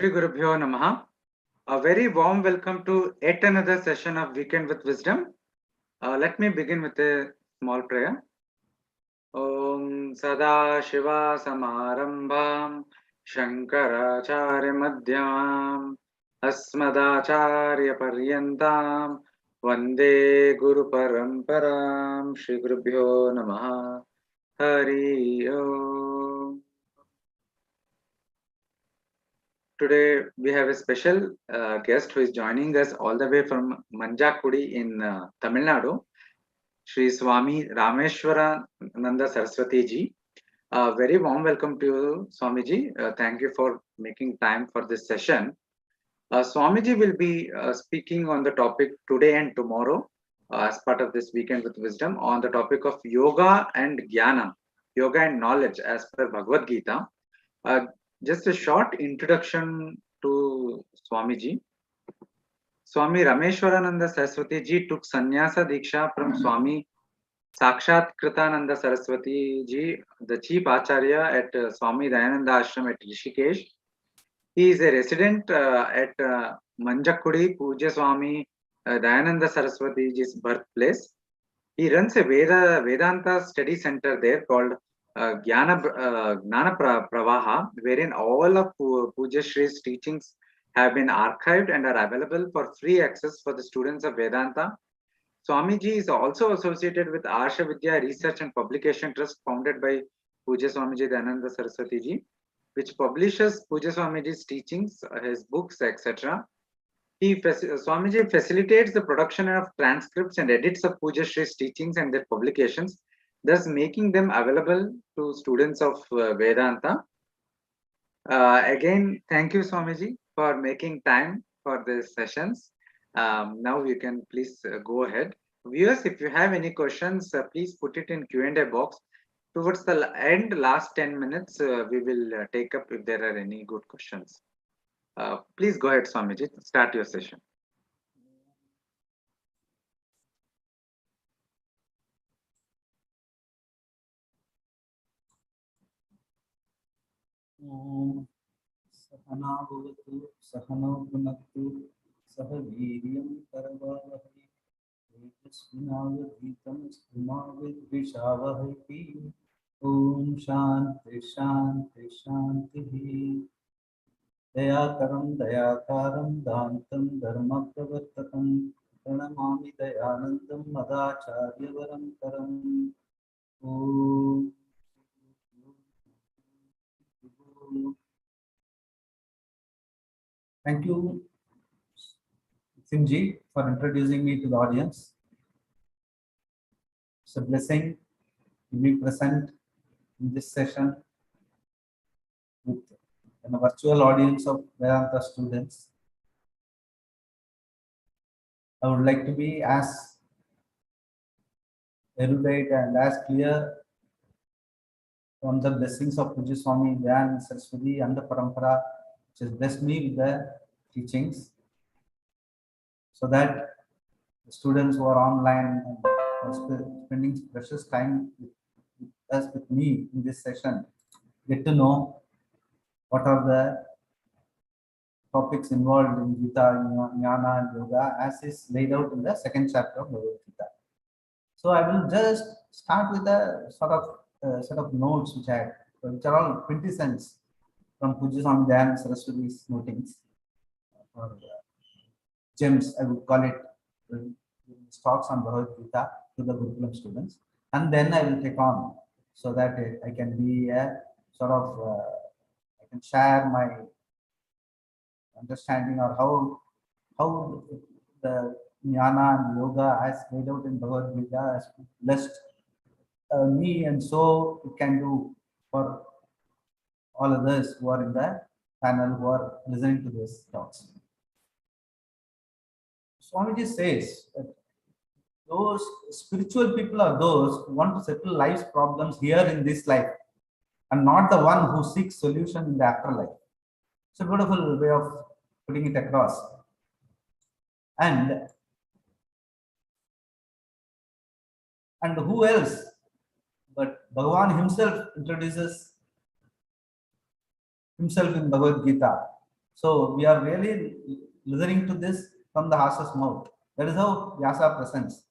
Shri Gurubhyo Namaha. A very warm welcome to yet another session of Weekend with Wisdom. Let me begin with a small prayer. Om Sada Shiva Samarambham Shankaracharya Madhyam Asmadacharya Paryantam Vande Guru Paramparam Shri Gurubhyo Namaha. Hari Om. Today we have a special guest who is joining us all the way from Manjakudi in Tamil Nadu, Sri Swami Ramesvarananda Saraswati ji. Very warm welcome to you, Swami ji. Thank you for making time for this session. Swami ji will be speaking on the topic today and tomorrow as part of this Weekend with Wisdom on the topic of Yoga and Jnana, Yoga and Knowledge as per Bhagavad Gita. Just a short introduction to Swamiji. Swami Ramesvarananda Saraswati ji took sannyasa diksha from Swami Sakshat Kritananda Saraswati ji, the chief acharya at Swami Dayananda Ashram at Rishikesh. He is a resident at Manjakudi, Puja Swami Dayananda Saraswati ji's birthplace. He runs a Vedanta study center there called Jnana Pravaha, wherein all of Puja Shri's teachings have been archived and are available for free access for the students of Vedanta. Swamiji is also associated with Arsha Vidya Research and Publication Trust founded by Puja Swamiji Dayananda Saraswati ji, which publishes Puja Swamiji's teachings, his books, etc. Swamiji facilitates the production of transcripts and edits of Puja Shri's teachings and their publications, thus making them available to students of Vedanta. Again, thank you, Swamiji, for making time for these sessions. Now you can please go ahead. Viewers, if you have any questions, please put it in Q&A box. Towards the end, last 10 minutes, we will take up if there are any good questions. Please go ahead, Swamiji. Start your session. Sahana bhavatu sahano punaktu sahaviryam karavavahi tejasvinavadhitam sthumavadvishavahai. Om Shanti Shanti Shanti. Dayakaram Dayakaram Dantam Dharma Pravartakam Pranamami Dayanandam Madacharya Varankaram. Om. Thank you, Simji, for introducing me to the audience. It's a blessing to be present in this session with a virtual audience of Vedanta students. I would like to be as erudite and as clear from the blessings of Puja Swami Dayananda Saraswati and the Parampara, which has blessed me with the teachings, so that the students who are online and are spending precious time with me in this session get to know what are the topics involved in Gita, Jnana and Yoga, as is laid out in the second chapter of Bhagavad Gita. So I will just start with a sort of set of notes which are all quintessence from Puja Swami Dayananda Saraswati's notings, or gems, I would call it, talks on Bhagavad Gita to the Gurukulam students, and then I will take on so that I can be a sort of I can share my understanding, or how the Jnana and Yoga as laid out in Bhagavad Gita has blessed me, and so it can do for all others who are in the panel who are listening to these talks. Swamiji says that those spiritual people are those who want to settle life's problems here in this life, and not the one who seeks solution in the afterlife. It's a beautiful way of putting it across. And who else but Bhagavan himself introduces himself in Bhagavad Gita. So we are really listening to this from the horse's mouth. That is how Vyasa presents.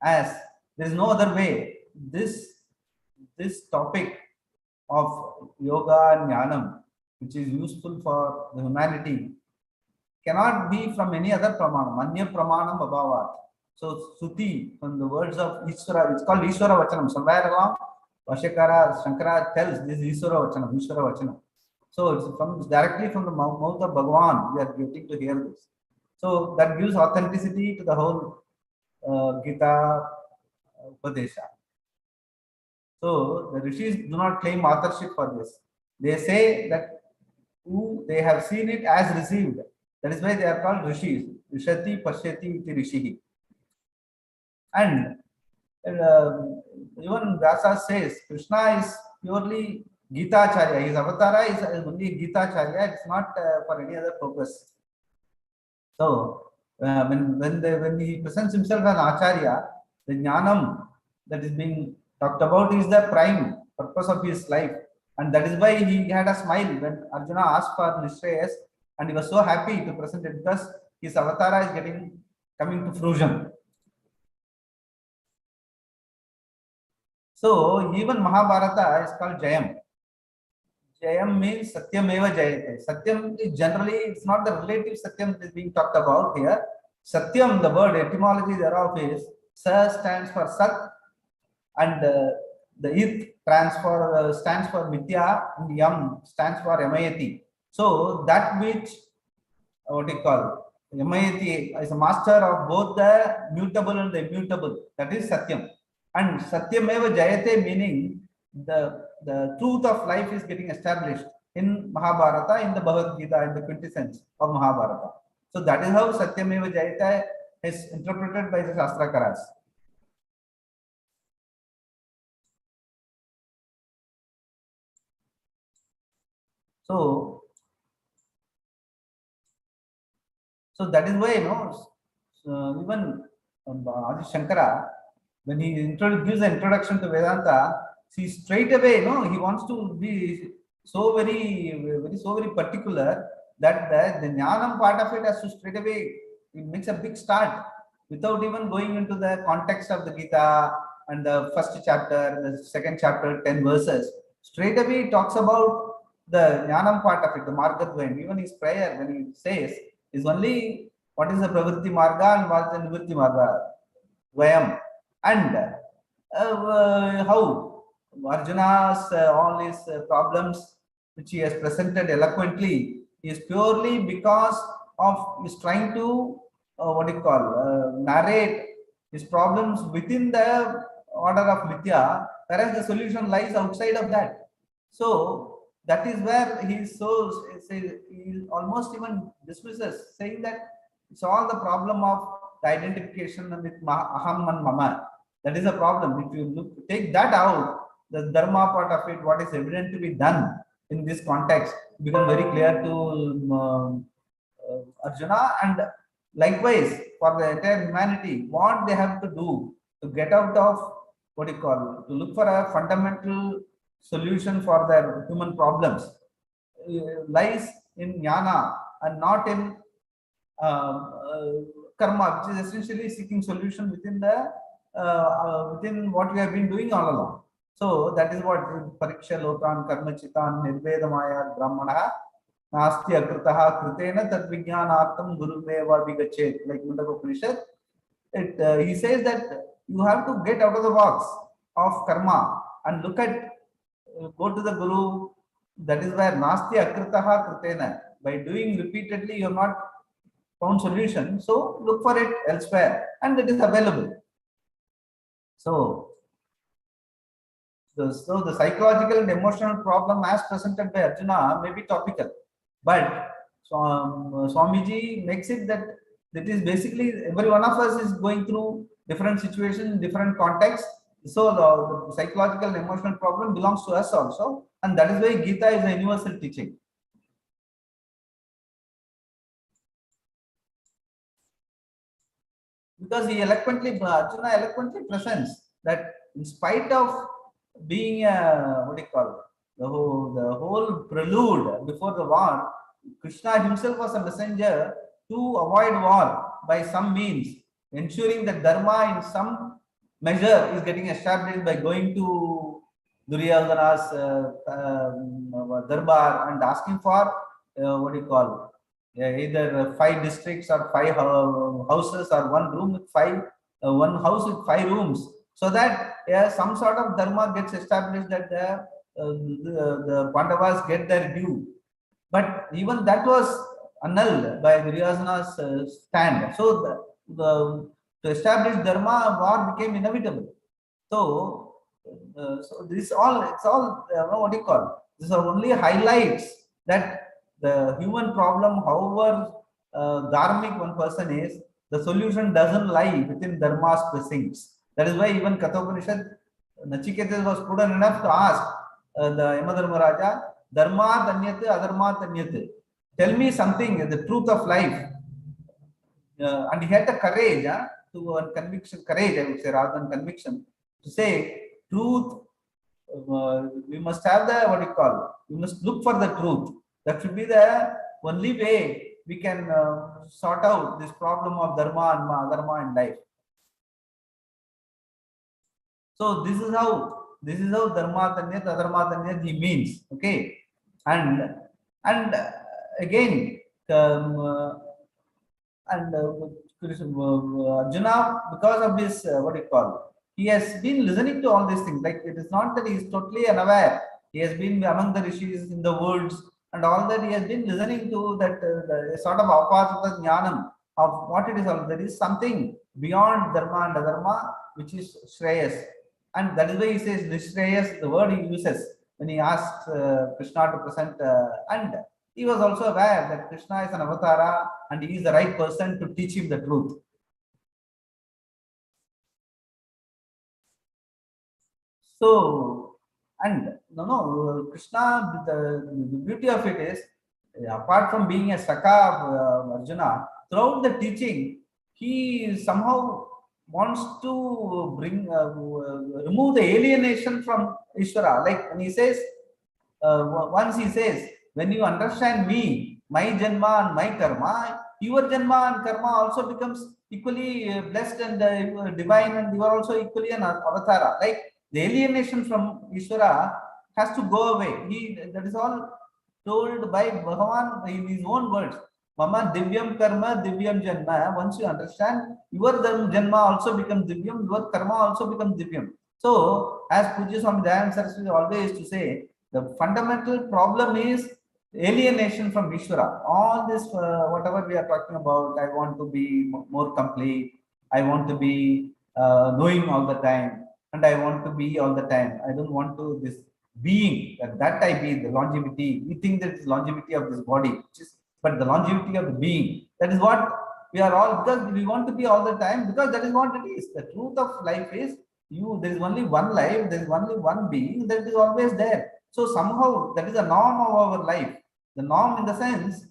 As there is no other way, this topic of yoga and jnanam, which is useful for the humanity, cannot be from any other pramanam. Anya pramanam abhavat. So Suti, from the words of Ishvara, it's called Ishvara Vachanam. Somewhere along, Vashakara, Shankara tells this is Ishvara Vachanam, Ishvara Vachanam. So it's from directly from the mouth of Bhagavan, we are getting to hear this. So that gives authenticity to the whole Gita upadesha. So the rishis do not claim authorship for this. They say that who they have seen it as received. That is why they are called rishis. Rishati Pashyati iti rishihi. And even Vyasa says Krishna is purely Gita Acharya. His avatara is only Gita Acharya. It's not for any other purpose. So when he presents himself as Acharya, the Jnanam that is being talked about is the prime purpose of his life, and that is why he had a smile when Arjuna asked for Nishreyas, and he was so happy to present it because his avatara is coming to fruition. So even Mahabharata is called Jayam. Jayam means Satyameva Jayate. Satyam is generally, it's not the relative Satyam that is being talked about here. Satyam, the word etymology thereof is Sa stands for Sat, and the It stands for Mithya, and Yam stands for Yamayati. So that which, what do you call, Yamayati is a master of both the mutable and the immutable. That is Satyam. And Satyameva Jayate meaning the truth of life is getting established in Mahabharata, in the Bhagavad Gita, in the quintessence of Mahabharata. So that is how Satyameva Jayate is interpreted by the Shastrakaras. So that is why, even Adi Shankara, when he gives the introduction to Vedanta, see straight away, he wants to be so very particular that the Jnanam part of it has to straight away, it makes a big start without even going into the context of the Gita and the first chapter, the second chapter, 10 verses. Straight away, he talks about the Jnanam part of it, the Margadvayam. Even his prayer, when he says, is only what is the Pravritti Marga and what is the Nivritti Marga, Vayam. And how Arjuna's all his problems which he has presented eloquently is purely because of his trying to narrate his problems within the order of Mithya, whereas the solution lies outside of that. So that is where he almost even dismisses, saying that it's all the problem of the identification with aham and mama. That is a problem. If you take that out, the dharma part of it, what is evident to be done in this context, become very clear to Arjuna, and likewise for the entire humanity, what they have to do to get out of to look for a fundamental solution for their human problems lies in jnana and not in karma, which is essentially seeking solution within within what we have been doing all along. So that is what pariksha lokan karma chitan nirvedamaya brahmana nasti akritaha kritena tad vijnanartam gurumeva vigachet, like Mundaka Upanishad. He says that you have to get out of the box of karma and look at go to the guru. That is where nasti akritaha kritena, by doing repeatedly you have not found solution, so look for it elsewhere, and it is available. So the psychological and emotional problem as presented by Arjuna may be topical, but Swamiji makes it that is basically every one of us is going through different situations, different contexts. So the psychological and emotional problem belongs to us also, and that is why Gita is a universal teaching. Because Arjuna eloquently presents that in spite of being the whole prelude before the war, Krishna himself was a messenger to avoid war by some means, ensuring that dharma in some measure is getting established by going to Duryodhana's darbar and asking for what do you call, either 5 districts or 5 houses, or one room with one house with 5 rooms, so that some sort of dharma gets established, that the Pandavas get their due. But even that was annulled by Duryodhana's stand. So to establish dharma, war became inevitable. So, so this all, it's all what do you call? These are only highlights that the human problem, however dharmic one person is, the solution doesn't lie within dharma's precincts. That is why even Kathopanishad, Nachiketas was prudent enough to ask the Yamadharmaraja, Dharma Tanyat, Adharma Tanyat. Tell me something, the truth of life. And he had the courage to conviction, courage, I would say, rather than conviction, to say truth. We must have the, what do you call, we must look for the truth. That should be the only way we can sort out this problem of dharma and adharma in life. So this is how dharma tanyat, adharma tanyat he means. Okay, and again Arjuna, because of this, what do you call, he has been listening to all these things. Like, it is not that he is totally unaware. He has been among the rishis in the woods and all that. He has been listening to that the sort of apasata jnanam of what it is all. There is something beyond dharma and adharma which is shreyas, and that is why he says nishreyas, the word he uses when he asks Krishna to present, and he was also aware that Krishna is an avatara and he is the right person to teach him the truth. So, and Krishna, the beauty of it is, apart from being a Saka of Arjuna, throughout the teaching, he somehow wants to bring, remove the alienation from Ishvara. Like when he says, once he says, when you understand me, my janma and my karma, your janma and karma also becomes equally blessed and divine, and you are also equally an avatara. Like, the alienation from Ishvara has to go away. That is all told by Bhagavan in his own words. Mama divyam karma divyam janma. Once you understand, your janma also becomes divyam, your karma also becomes divyam. So, as Pujya Swami Dayananda Saraswati always used to say, the fundamental problem is alienation from Ishvara. All this, whatever we are talking about, I want to be more complete, I want to be knowing all the time, and I want to be all the time. I don't want to this being, that I be, the longevity. We think that it's longevity of this body, but the longevity of the being. That is what we are all, because we want to be all the time, because that is what it is. The truth of life is, there is only one life, there is only one being, that is always there. So somehow that is a norm of our life. The norm in the sense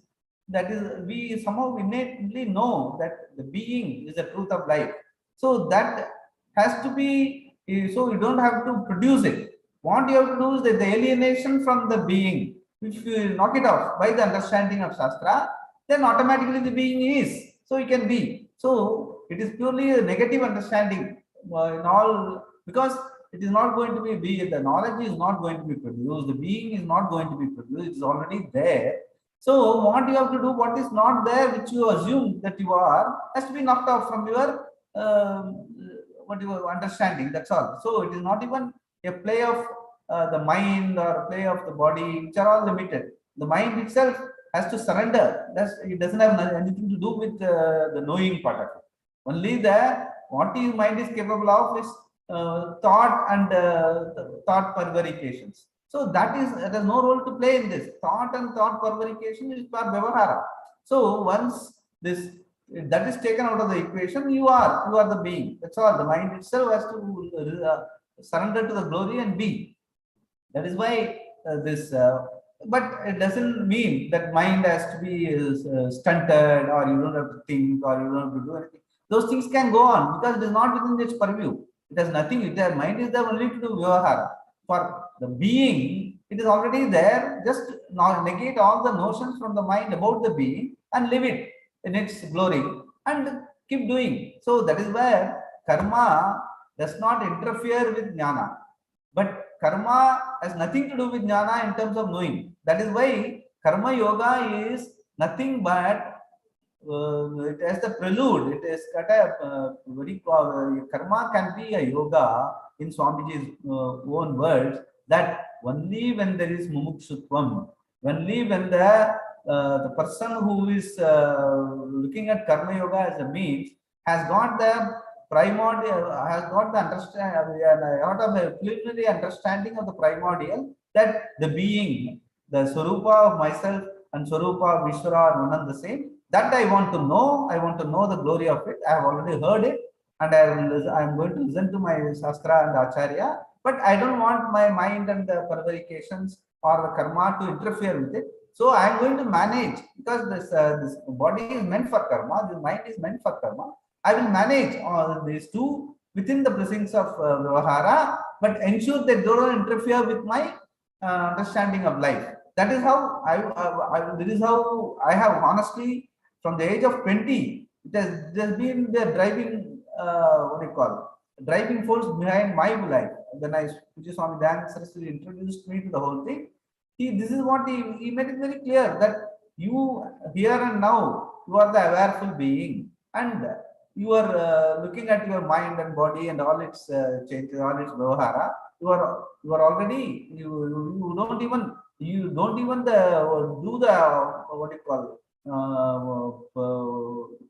that is, we somehow innately know that the being is the truth of life. So that has to be, so you don't have to produce it. What you have to do is the alienation from the being. If you knock it off by the understanding of Shastra, then automatically the being is. So you can be. So it is purely a negative understanding in all, because it is not going to be, the knowledge is not going to be produced, the being is not going to be produced, it is already there. So what you have to do, what is not there, which you assume that you are, has to be knocked off from your what your understanding. That's all. So it is not even a play of the mind or a play of the body, which are all limited. The mind itself has to surrender. It doesn't have anything to do with the knowing part of it. Only what your mind is capable of is thought and thought prevarications. So there's no role to play in this. Thought and thought prevarication is for Vyavahara. So once that is taken out of the equation, you are the being. That's all. The mind itself has to surrender to the glory and be. That is why but it doesn't mean that mind has to be stunted, or you don't have to think, or you don't have to do anything. Those things can go on because it is not within its purview. It has nothing. Mind is there only to do vyavahara. For the being, It is already there. Just now negate all the notions from the mind about the being and live it in its glory and keep doing. So that is where karma does not interfere with jnana. But karma has nothing to do with jnana in terms of knowing. That is why karma yoga is nothing but it has the prelude. It is very karma can be a yoga in Swamiji's own words, that only when there is mumukshutvam, only when the person who is looking at karma yoga as a means has got the primordial, has got the out of a preliminary understanding of the primordial, that the being, the swarupa of myself and swarupa of Vishwara are one and the same. That I want to know. I want to know the glory of it. I have already heard it, and I am going to listen to my Shastra and Acharya. But I don't want my mind and the prevarications or the karma to interfere with it. So I am going to manage, because this body is meant for karma, the mind is meant for karma. I will manage all these two within the blessings of Vyavahara, but ensure they don't interfere with my understanding of life. That is how this is how I have honestly, from the age of 20, it has been the driving, what do you call, driving force behind my life. When Puja Swami Dayananda Saraswati introduced me to the whole thing, this is what he made it very clear, that you here and now, you are the awareful being, and you are looking at your mind and body and all its changes, all its vyavahara. You are already, you don't even do the, what do you call,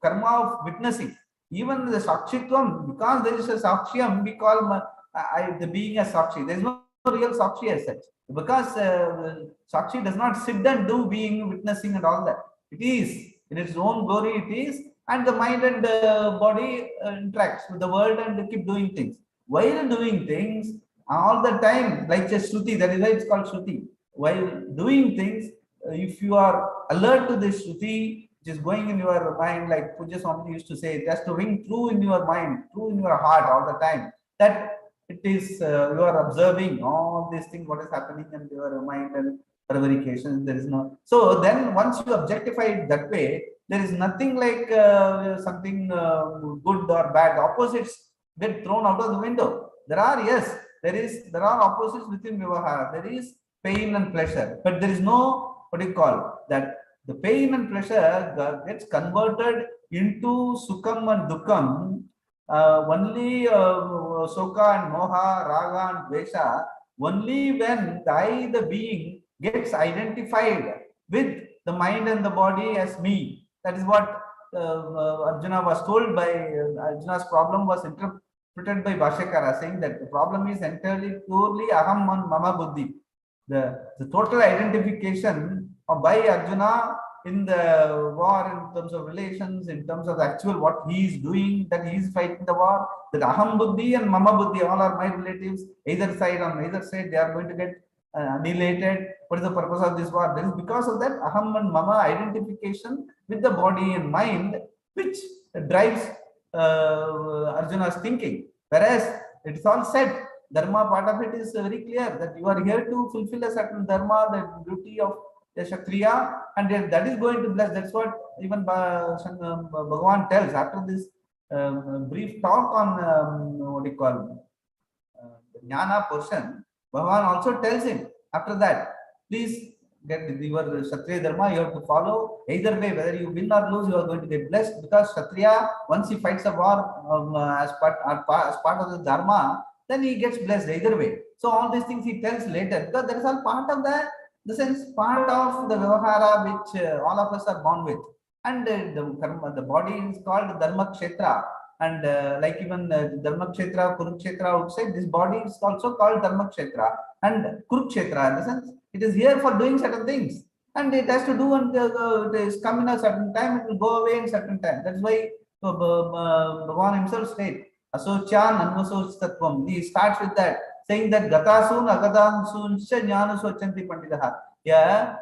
karma of witnessing. Even the sakshitvam, because there is a sakshyam, we call the being as sakshi. There is no real sakshi as such, because sakshi does not sit and do being, witnessing and all that. It is in its own glory, it is, and the mind and body interacts with the world and keep doing things. While doing things all the time, like just Shruti, that is why it's called Shruti. While doing things, if you are alert to this Shruti, which is going in your mind, like Puja Swami used to say, it has to ring true in your mind, true in your heart all the time, that it is, you are observing all these things, what is happening in your mind and prevarications. There is no. So then once you objectify it that way, there is nothing like something good or bad. The opposites get thrown out of the window. There are, yes, there are opposites within Vyavahara. There is pain and pleasure, but there is no, what do you call, that the pain and pleasure gets converted into sukham and dukkam only soka and moha, raga and dvesha, only when the being gets identified with the mind and the body as me. That is what Arjuna was told by, Arjuna's problem was interpreted by Bhashyakara, saying that the problem is entirely purely aham and mama buddhi. The total identification by Arjuna in the war, in terms of relations, in terms of the actual what he is doing, that he is fighting the war, that aham buddhi and mama buddhi, all are my relatives, either side, on either side they are going to get annihilated. What is the purpose of this war? That is because of that aham and mama identification with the body and mind, which drives Arjuna's thinking. Whereas it's all said, dharma part of it is very clear, that you are here to fulfill a certain dharma, the duty of the Kshatriya, and that is going to bless. That's what even Bhagavan tells after this brief talk on what do you call, the Jnana portion. Bhagavan also tells him after that, please get your Kshatriya dharma, you have to follow. Either way, whether you win or lose, you are going to get blessed, because Kshatriya, once he fights a war as part of the dharma, then he gets blessed either way. So all these things he tells later, because that is all part of the sense, part of the Vyavahara which all of us are born with. And the body is called Dharma Kshetra. And like even Dharma Kshetra, Kurukshetra would say, this body is also called Dharma Kshetra and Kurukshetra, in the sense it is here for doing certain things. And it has to do, and it is come in a certain time, it will go away in certain time. That's why Bhagavan himself said, Asochan Anvasoch Tattvam. He starts with that, saying that Gatasun Agadansun Jnana Sochanti Pandidaha. Yeah,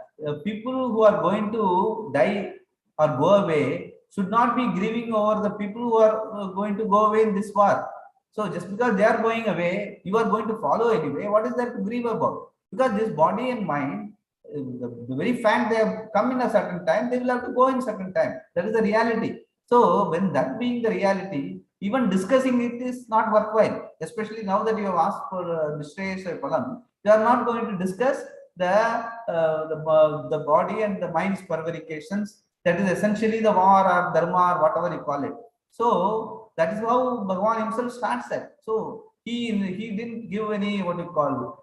people who are going to die or go away should not be grieving over the people who are going to go away in this war. So just because they are going away, you are going to follow anyway. What is there to grieve about? Because this body and mind, the very fact they have come in a certain time, they will have to go in certain time. That is the reality. So when that being the reality, even discussing it is not worthwhile. Especially now that you have asked for Nishreyasya Palam, you are not going to discuss the body and the mind's prevarications. That is essentially the war or dharma or whatever you call it. So that is how Bhagavan himself starts that. So he didn't give any what you call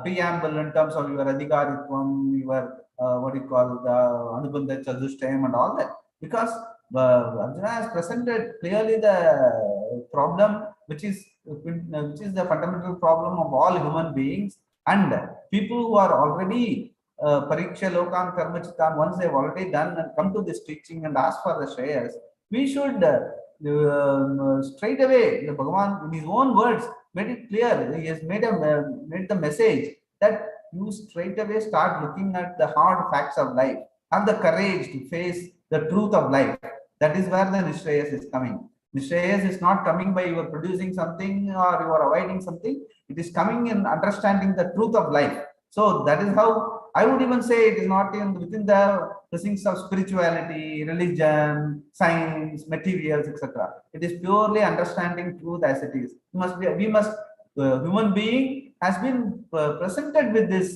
preamble in terms of your adhikaritvam, your what you call the anubandha chadushtayam and all that, because Arjuna has presented clearly the problem which is the fundamental problem of all human beings, and people who are already pariksha lokan karma chitan, once they have already done and come to this teaching and ask for the shreyas, we should straight away, the Bhagavan in his own words made it clear. He has made the message that you straight away start looking at the hard facts of life, have the courage to face the truth of life. That is where the Nishreyas is coming. Nishreyas is not coming by you are producing something or you are avoiding something. It is coming in understanding the truth of life. So that is how I would even say it is not within the things of spirituality, religion, science, materials, etc. It is purely understanding truth as it is. Human being has been presented with this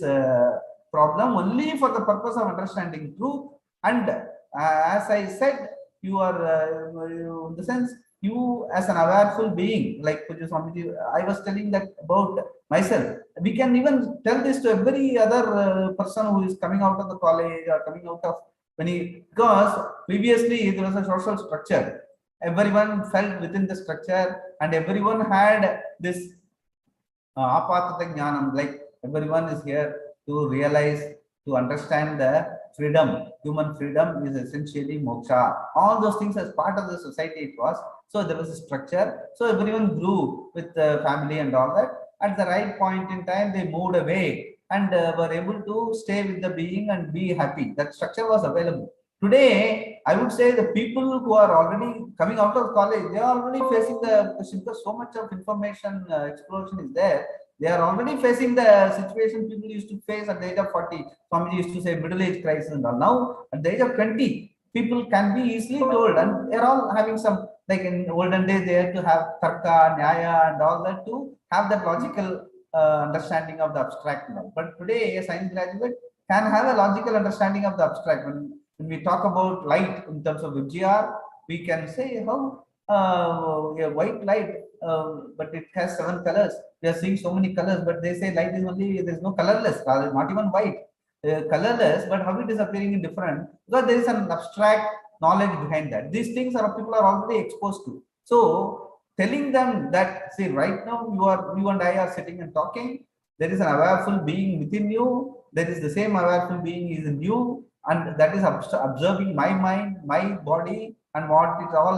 problem only for the purpose of understanding truth. And as I said, you are in the sense, you as an awareful being, like Swami, I was telling that about myself. We can even tell this to every other person who is coming out of the college or coming out of because previously there was a social structure. Everyone felt within the structure and everyone had this apatata jnanam, like everyone is here to realize, to understand the freedom. Human freedom is essentially moksha. All those things as part of the society it was. So there was a structure. So everyone grew with the family and all that. At the right point in time, they moved away and were able to stay with the being and be happy. That structure was available. Today, I would say the people who are already coming out of college, they are already facing the question because so much of information explosion is there. They are already facing the situation people used to face at the age of 40. Swami used to say middle age crisis and all. Now, at the age of 20, people can be easily told, and they're all having some, like in olden days, they had to have tarka, nyaya, and all that to have that logical understanding of the abstract. But today, a science graduate can have a logical understanding of the abstract. When we talk about light in terms of VGR, we can say how a white light, but it has 7 colors. We are seeing so many colors, but they say light is only, there's no colorless, not even white. Colorless, but how it is appearing in different, because there is an abstract knowledge behind that. These things are people are already exposed to. So telling them that, see, right now you and I are sitting and talking, there is an awareful being within you, there is the same awareful being is in you, and that is observing my mind, my body, and what it all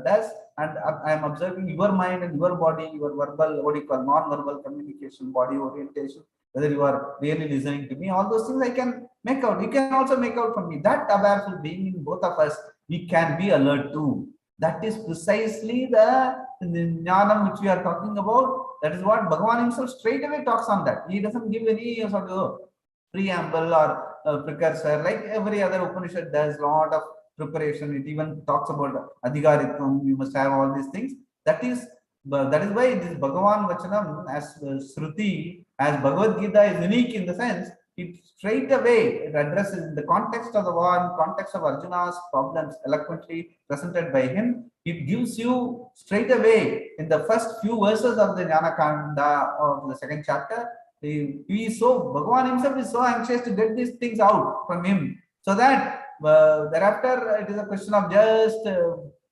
does. And I am observing your mind and your body, your verbal, what you call non-verbal communication, body orientation, whether you are really listening to me, all those things I can make out. You can also make out from me. That awareful being in both of us, we can be alert to. That is precisely the jnanam which we are talking about. That is what Bhagavan himself straight away talks on that. He doesn't give any sort of preamble or precursor like every other Upanishad does. Lot of preparation. It even talks about adhikaritvam. You must have all these things. That is why this Bhagavan Vachanam as Shruti, as Bhagavad Gita is unique in the sense it straight away it addresses in the context of the war, in context of Arjuna's problems eloquently presented by him. It gives you straight away in the first few verses of the Jnana Kanda of the 2nd chapter. Bhagavan himself is so anxious to get these things out from him, so that thereafter it is a question of just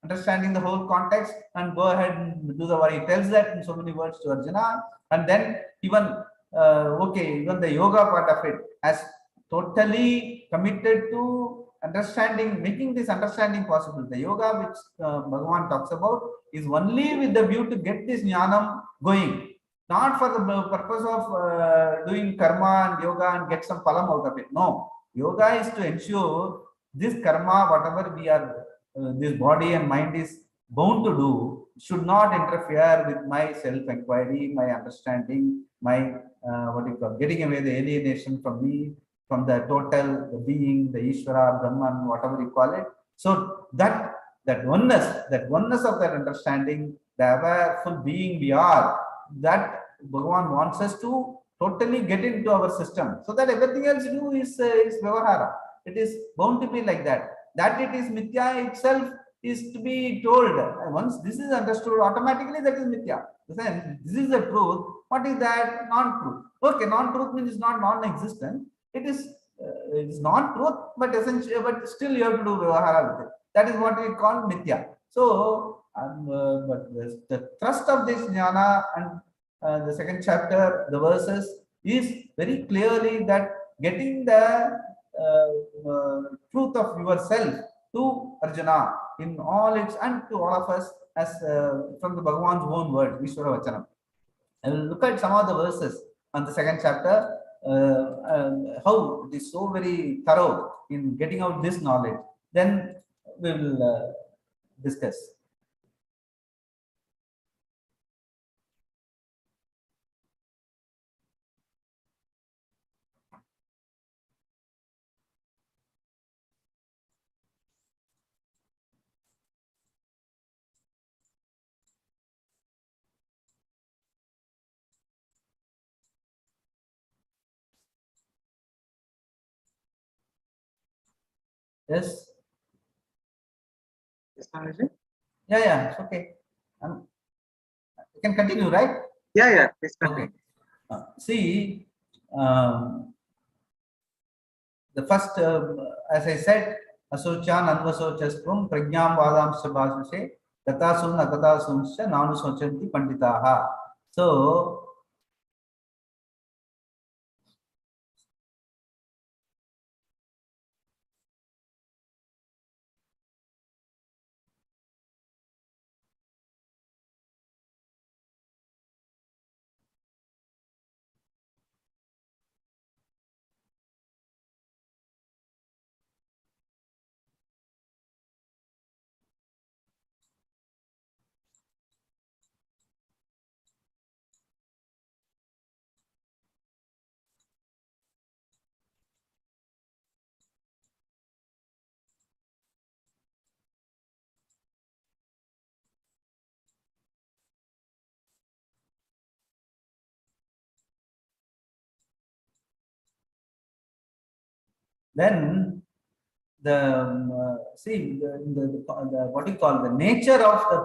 understanding the whole context and go ahead and do the work. He tells that in so many words to Arjuna, and then even even the yoga part of it has totally committed to understanding, making this understanding possible. The yoga which Bhagavan talks about is only with the view to get this jnanam going, not for the purpose of doing karma and yoga and get some phalam out of it. No, yoga is to ensure this karma, whatever we are, this body and mind is bound to do, should not interfere with my self-inquiry, my understanding, my what do you call, getting away the alienation from me, from the total, the being, the Ishvara, Brahman, whatever you call it. So that oneness of that understanding, the awareful being we are, that Bhagavan wants us to totally get into our system, so that everything else you do is vyavahara. It is bound to be like that. That it is mithya itself is to be told. Once this is understood, automatically that is mithya. Then this is the truth. What is that? Non-truth. Okay, non-truth means it's not non-existent. It is non-truth, but essentially, but still you have to do vyavahara with it. That is what we call mithya. So, but the thrust of this jnana and the second chapter, the verses, is very clearly that getting the truth of yourself to Arjuna in all its, and to all of us as from the Bhagavan's own word, Vishwara Vachanam. I will look at some of the verses on the second chapter, how it is so very thorough in getting out this knowledge. Then we will discuss. Yes. Yes, Swamiji? Yeah, it's okay. You can continue, right? Yeah, please Okay. continue. See, the first, as I said, asochan anvasochastvam pragyam vadam sabhasase gatasun agatasuncha nanu sochanti panditaha. So, then see the what you call the nature of the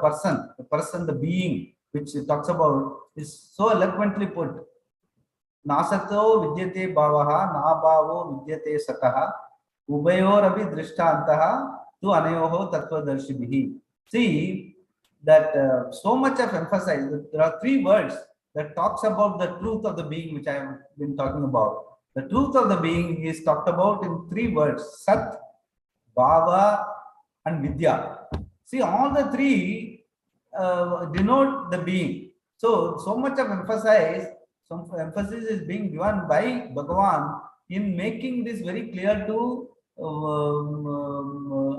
person, the being which it talks about is so eloquently put. नासतो विद्यते भावः नाभावो विद्यते सतः उभयोरपि दृष्टान्तः तु अनयोः तत्त्वदर्शिभिः. See that so much of emphasis. There are three words that talks about the truth of the being, which I have been talking about. The truth of the being is talked about in three words: Sat, Bhava, and Vidya. See, all the three denote the being. So much of some emphasis is being given by Bhagavan in making this very clear to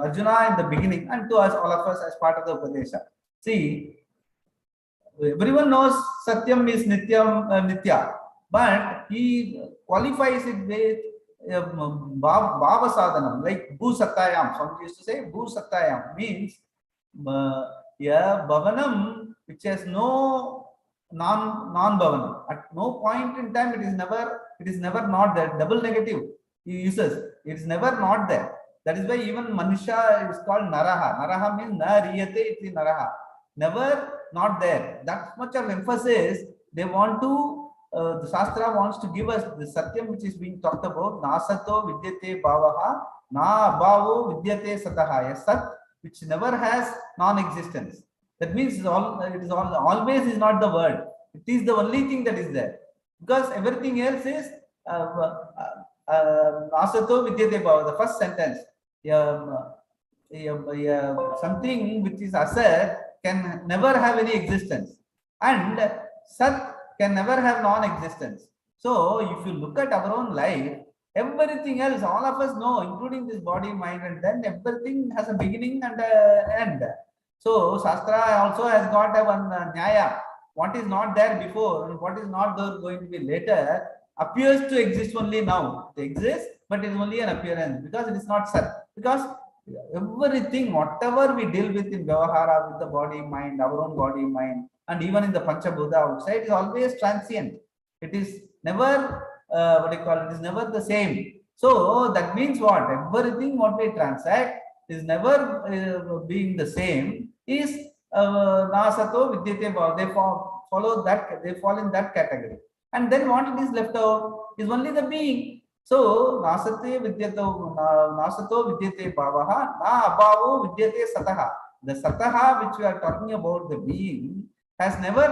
Arjuna in the beginning, and to us, all of us, as part of the upadesha. See, everyone knows Satyam is Nitya, but he qualifies it with Bhava Sadhanam, like Bhu Sattayam. Swami used to say Bhu Sattayam means Bhavanam which has no non-Bhavanam. At no point in time it is never not there. Double negative he uses. It is never not there. That is why even Manusha is called Naraha. Naraha means Na Riyate iti Naraha. Never not there. That much of emphasis they want to. The Shastra wants to give us the Satyam which is being talked about. Nasato vidyate bhavaha, na abhavo vidyate sataha. A Sat which never has non-existence. That means always is not the word. It is the only thing that is there. Because everything else is Nasato vidyate bhava. The first sentence. Something which is asar can never have any existence. And Sat can never have non-existence. So if you look at our own life, everything else, all of us know, including this body, mind, and then everything has a beginning and an end. So Shastra also has got a one nyaya. what is not there before and what is not there going to be later appears to exist only now. It exists, but it is only an appearance because it is not Sat. Because everything, whatever we deal with in Vyavahara, with the body, mind, our own body, mind, and even in the Panchabhuta outside, is always transient. It is never, what do you call it, is never the same. So that means what? Everything what we transact is never being the same, is Nasato Vidyate Bhava. They follow that, they fall in that category. And then what it is left out is only the being. So Nasato Vidyate Bhavaha, Na Abhavo Vidyate Sataha. The Sataha which we are talking about, the being, has never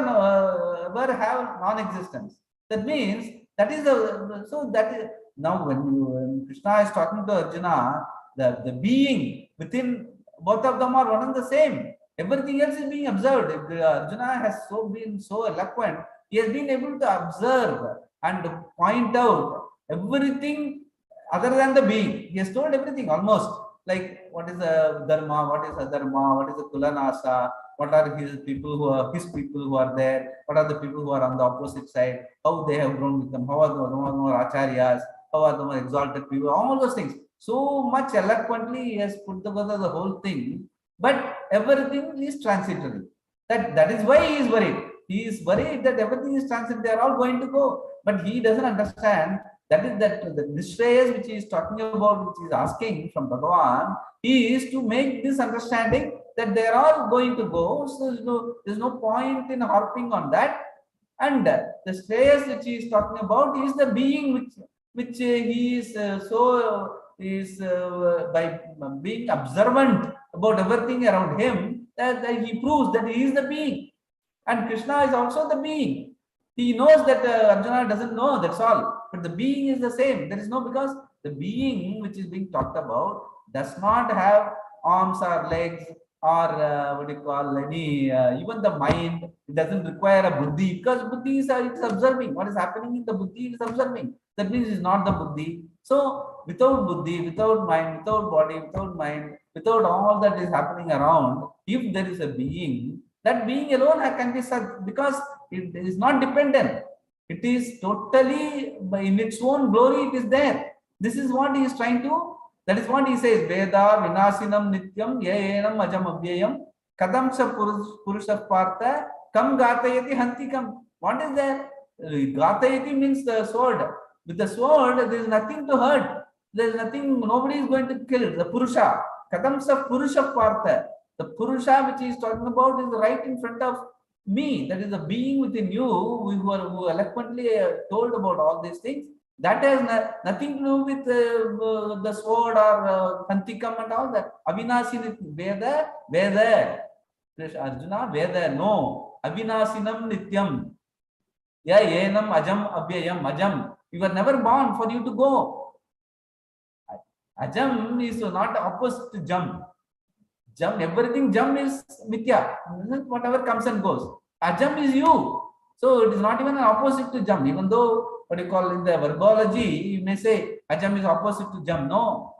ever have non-existence. That means that is the, so that is, now when Krishna is talking to Arjuna, the being within both of them are one and the same. Everything else is being observed. If Arjuna has been so eloquent, he has been able to observe and point out everything other than the being. He has told everything almost, like what is a dharma, what is adharma, what is a kulanasa, what are his people who are there, what are the people who are on the opposite side, how they have grown with them, how are the more acharyas, how are the more exalted people, all those things. So much eloquently he has put together the whole thing, but everything is transitory. That is why he is worried. He is worried that everything is transitory, they are all going to go. But he doesn't understand that is that the Nishreyas which he is talking about, which he is asking from Bhagavan, he is to make this understanding that they are all going to go. So there's no point in harping on that. And the Shreyas which he is talking about is the being which he is by being observant about everything around him, that he proves that he is the being. And Krishna is also the being. He knows that Arjuna doesn't know, that's all. But the being is the same. There is no, because the being which is being talked about does not have arms or legs or what do you call, any, even the mind. It doesn't require a buddhi, because buddhi is it's observing. What is happening in the buddhi is observing. That means it's not the buddhi. So without buddhi, without mind, without body, without mind, without all that is happening around, if there is a being, that being alone can be such, because it is not dependent. It is totally in its own glory, it is there. This is what he is trying to, that is what he says, Veda Vinasinam Nityam Yayenam Ajam Abhyayam Kadam Sa Purusha Partha Kam Gatayati Hantikam. What is there? Gatayati means the sword. With the sword, there is nothing to hurt. There is nothing, nobody is going to kill. The Purusha. Kadam Sa Purusha Partha. The Purusha which he is talking about is right in front of me. That is the being within you who eloquently told about all these things. That has nothing to do with the sword or Hantikam and all that. Avinasinam Veda. Arjuna, Veda, no. Avinasinam Nityam. Ya Yenam Ajam Abhyayam. Ajam. You were never born for you to go. Ajam is not opposite to Jam. Jam, everything Jam is Mithya. Whatever comes and goes. Ajam is you. So it is not even an opposite to Jam. Even though, what you call in the verbology, you may say Ajam is opposite to Jam. No.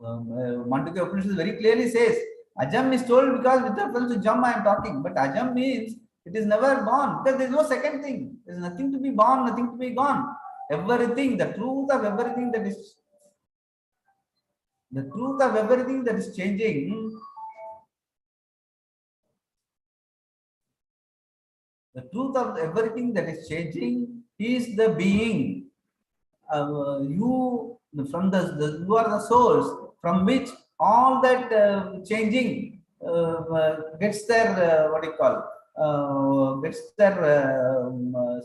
Mandukya Upanishad very clearly says, Ajam is told because with reference to Jam I am talking. But Ajam means it is never born. Because there is no second thing. There is nothing to be born, nothing to be gone. Everything, the truth of everything that is changing, the truth of everything that is changing is the being. You from you are the source from which all that changing gets their what do you call, gets their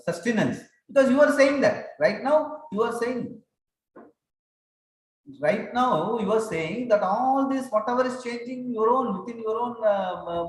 sustenance. Because you are saying that right now, you are saying that all this, whatever is changing within your own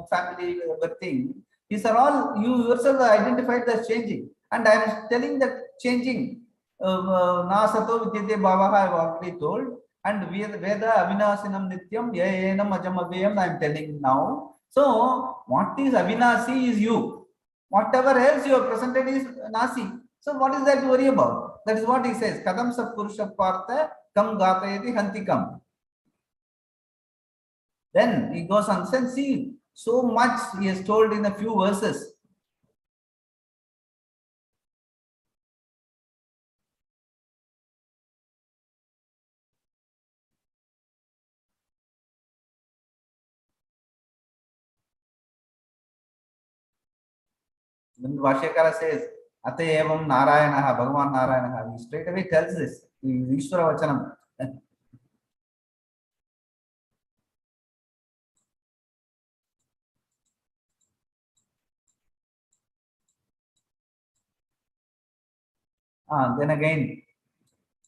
family, everything, these are all you yourself identified as changing. And I am telling that changing, Nasato Vidyate Bhavaha, I have already told, and Veda Avinasinam Nityam Yayenam Ajam Abhyayam, I am telling now. So what is Avinasi is you. Whatever else you have presented is Nasi. So what is that to worry about? That is what he says. Kadam Sa Purusha Partha Kam Gatayati Hantikam. Then he goes on and see, so much he has told in a few verses. When Vashyakara says, Ate evam Narayanaha, Bhagavan Narayanaha, he straight away tells this. Ishvara Vachanam. Then again,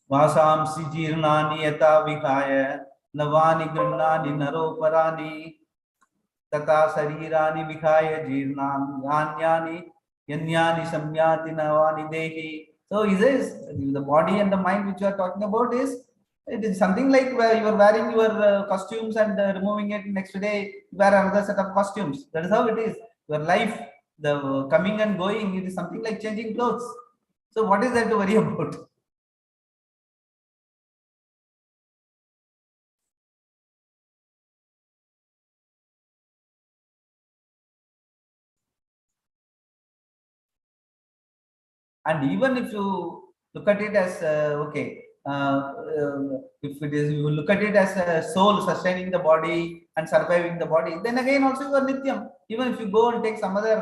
Vasamsi Jirnani Yata Vikaya, Navani Gurnani Naroparani, Tata Sarirani Vikaya Jirnan, Yanyani, Yanyani Samyati Navani Dehi. So he says, the body and the mind which you are talking about is, it is something like where you are wearing your costumes and removing it next day, wear another set of costumes. That is how it is. Your life, the coming and going, it is something like changing clothes. So what is there to worry about? And even if you look at it as if it is, you look at it as a soul sustaining the body and surviving the body, then again also you are nityam. Even if you go and take some other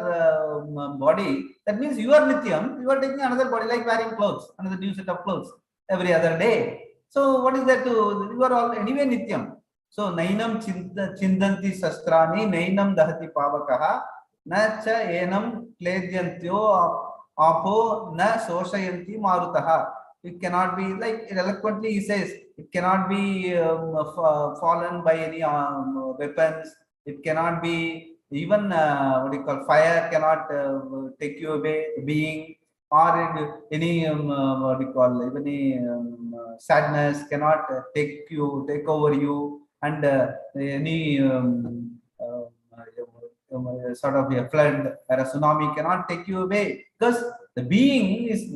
body, that means you are nityam. You are taking another body, like wearing clothes, another new set of clothes every other day. So what is that to? You are all anyway nityam. So nainam chindanti sastrani, nainam dahati pavakaha, na cha enam kledyantyo Apo na soshayanti marutaha. It cannot be, like eloquently he says, it cannot be fallen by any weapons. It cannot be even what do you call, fire cannot take you away, being, or any what do you call, even any sadness cannot take over you, and any sort of a flood or a tsunami cannot take you away, because the being is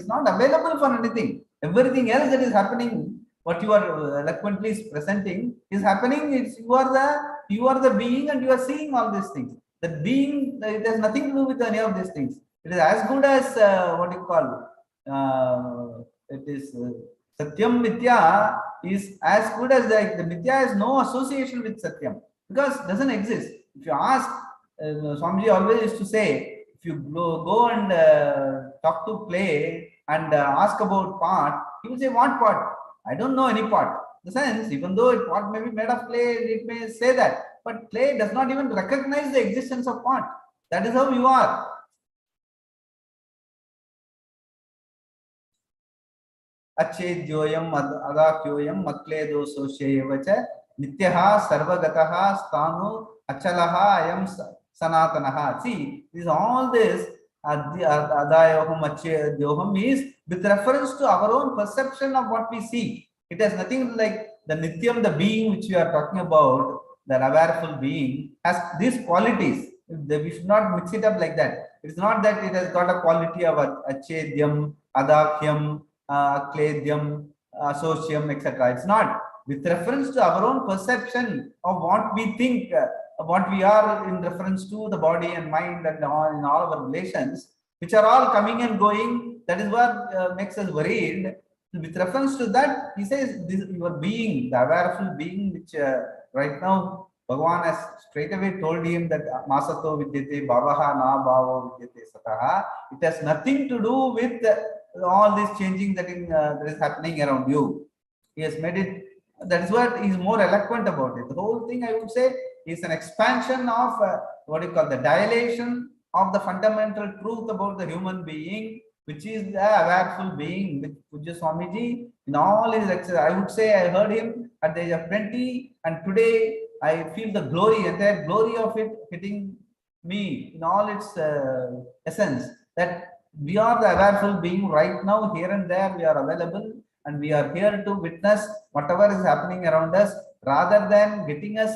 not available for anything. Everything else that is happening, what you are eloquently presenting, is happening. It's you are the being, and you are seeing all these things. The being, it has nothing to do with any of these things. It is as good as what you call. It is Satyam Mithya is as good as the Mithya has no association with Satyam, because it doesn't exist. If you ask, Swamiji always used to say, if you go and talk to clay and ask about pot, he will say, what pot? I don't know any pot. In the sense, even though it pot may be made of clay, it may say that, but clay does not even recognize the existence of pot. That is how you are. Achedyoyam adakyoyam makledo sosyevacha nityaha sarvagataha stanu achalaha ayam sanatanaha. See, all this adayoham achedyoham is with reference to our own perception of what we see. It has nothing like the nityam, the being which we are talking about, the awareful being, has these qualities. We should not mix it up like that. It's not that it has got a quality of achedyam, adakyam, Kledyam, Associum, etc. It's not. With reference to our own perception of what we think, what we are in reference to the body and mind and all in all our relations, which are all coming and going, that is what makes us worried. With reference to that, he says, this your being, the awareful being, which right now Bhagavan has straight away told him that Masato Vidyate Bhavaha Na Bhavo Vidyate Sataha. It has nothing to do with all this changing that is happening around you. He has made it, that is what he is more eloquent about it. The whole thing, I would say, is an expansion of what you call the dilation of the fundamental truth about the human being, which is the awareful being, which Pujya Swamiji, in all his lectures, I would say I heard him at the age of 20, and today I feel the glory, entire glory of it hitting me in all its essence, that we are the awareful being right now, here and there we are available, and we are here to witness whatever is happening around us, rather than getting us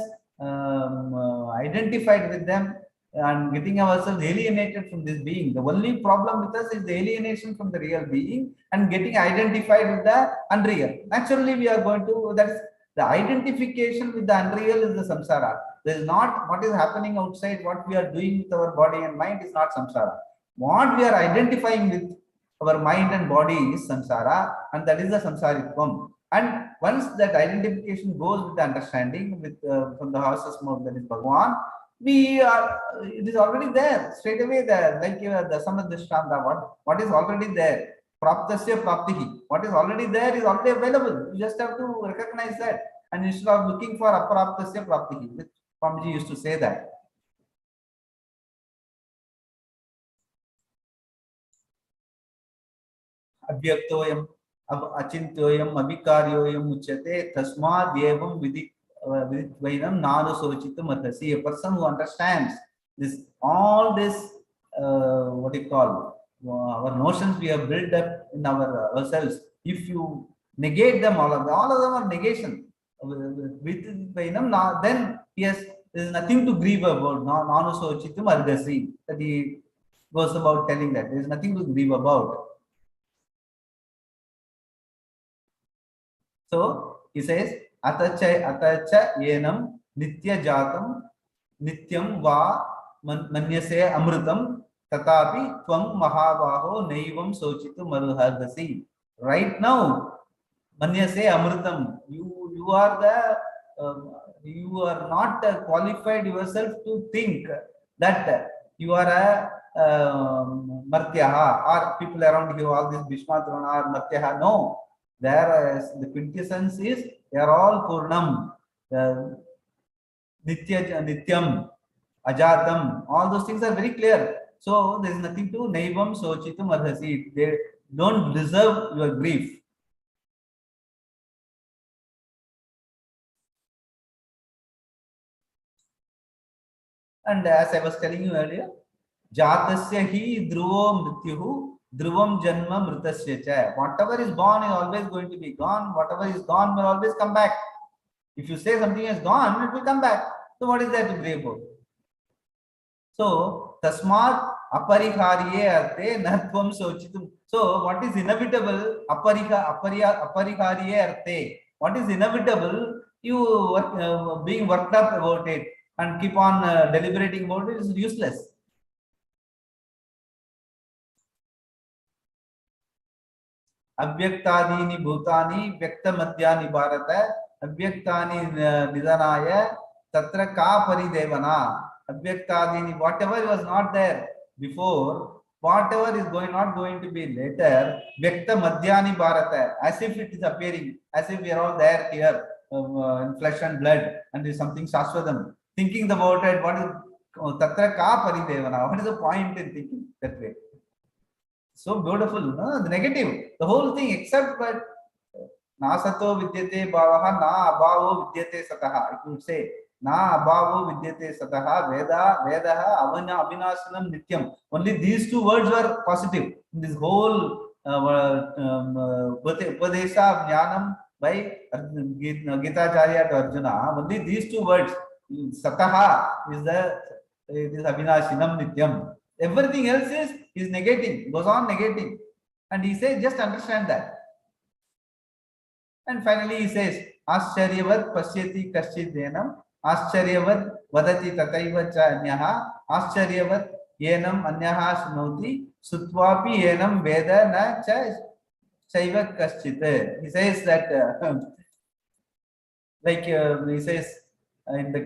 identified with them and getting ourselves alienated from this being. The only problem with us is the alienation from the real being and getting identified with the unreal. Naturally, we are going to, that is the identification with the unreal is the samsara. There is not what is happening outside, what we are doing with our body and mind is not samsara. What we are identifying with our mind and body is samsara, and that is the samsarikvam. And once that identification goes with the understanding with from the horse's mouth, that is Bhagavan, it is already there, straight away there, like the Samadhishtanda, what is already there. Praptasya praptihi. What is already there is already available. You just have to recognize that. And instead of looking for apraptasya praptihi, which Swamiji used to say that. Avyaktoyam, achintoyam, avikaryoyam uchyate, tasmad yevam viditvainam nadu sochitam arhasi. A person who understands this, all this, what do you call, our notions we have built up in ourselves. If you negate them, all of them are negation. Viditvainam, then yes, there is nothing to grieve about. Nanu sochitam arhasi. That he goes about telling that there is nothing to grieve about. So he says, atacha yenam nitya jatam nityam va manyase amrutam tatapi tvam mahavaho naivam sochitum arhasi. Right now, manyase amrutam. You are you are not qualified yourself to think that you are a martyaha, or people around you, all these Bhishma Drona are martyaha. No. There, the quintessence is they are all Purnam, Nityam, Ajatam. All those things are very clear. So there is nothing to Naivam Sochitum Arhasi. They don't deserve your grief. And as I was telling you earlier, Jatasya hi dhruvo mrityuhu dhruvam janma mritasya cha. Whatever is born is always going to be gone. Whatever is gone will always come back. If you say something is gone, it will come back. So what is there to grieve about? So tasmat apariharye arte natvam sochitum. So what is inevitable? Apariharye arte. What is inevitable? You being worked up about it and keep on deliberating about it is useless. Abhyaktadini bhutani vyakta madhyani bharata abhyaktani nidhanaya tatra ka paridevana. Abhyaktadini, whatever was not there before, whatever is not going to be later, vyakta madhyani bharata, as if it is appearing, as if we are all there here in flesh and blood, and there is something shashvatam. Thinking about it, what is tatra ka paridevana? What is the point in thinking that way? So beautiful, no? The negative, the whole thing, except that na sato vidyate bhavaha na abhavo vidyate sataha. It would say na abhavo vidyate sataha vedaha avinasanam nityam. Only these two words were positive in this whole upadesha of Jnanam by Gita Acharya to Arjuna. Only these two words, sataha is avinashinam nityam. Everything else is negating, goes on negating. And he says, just understand that. And finally he says, Ascharyavat pasyati kaschid denam, Ascharyavat vadati tataiva cha anyaha, Ascharyavat yenam anyaha shnoti, Sutvapi yenam veda na cha chaiva kaschit. He says that, like he says in the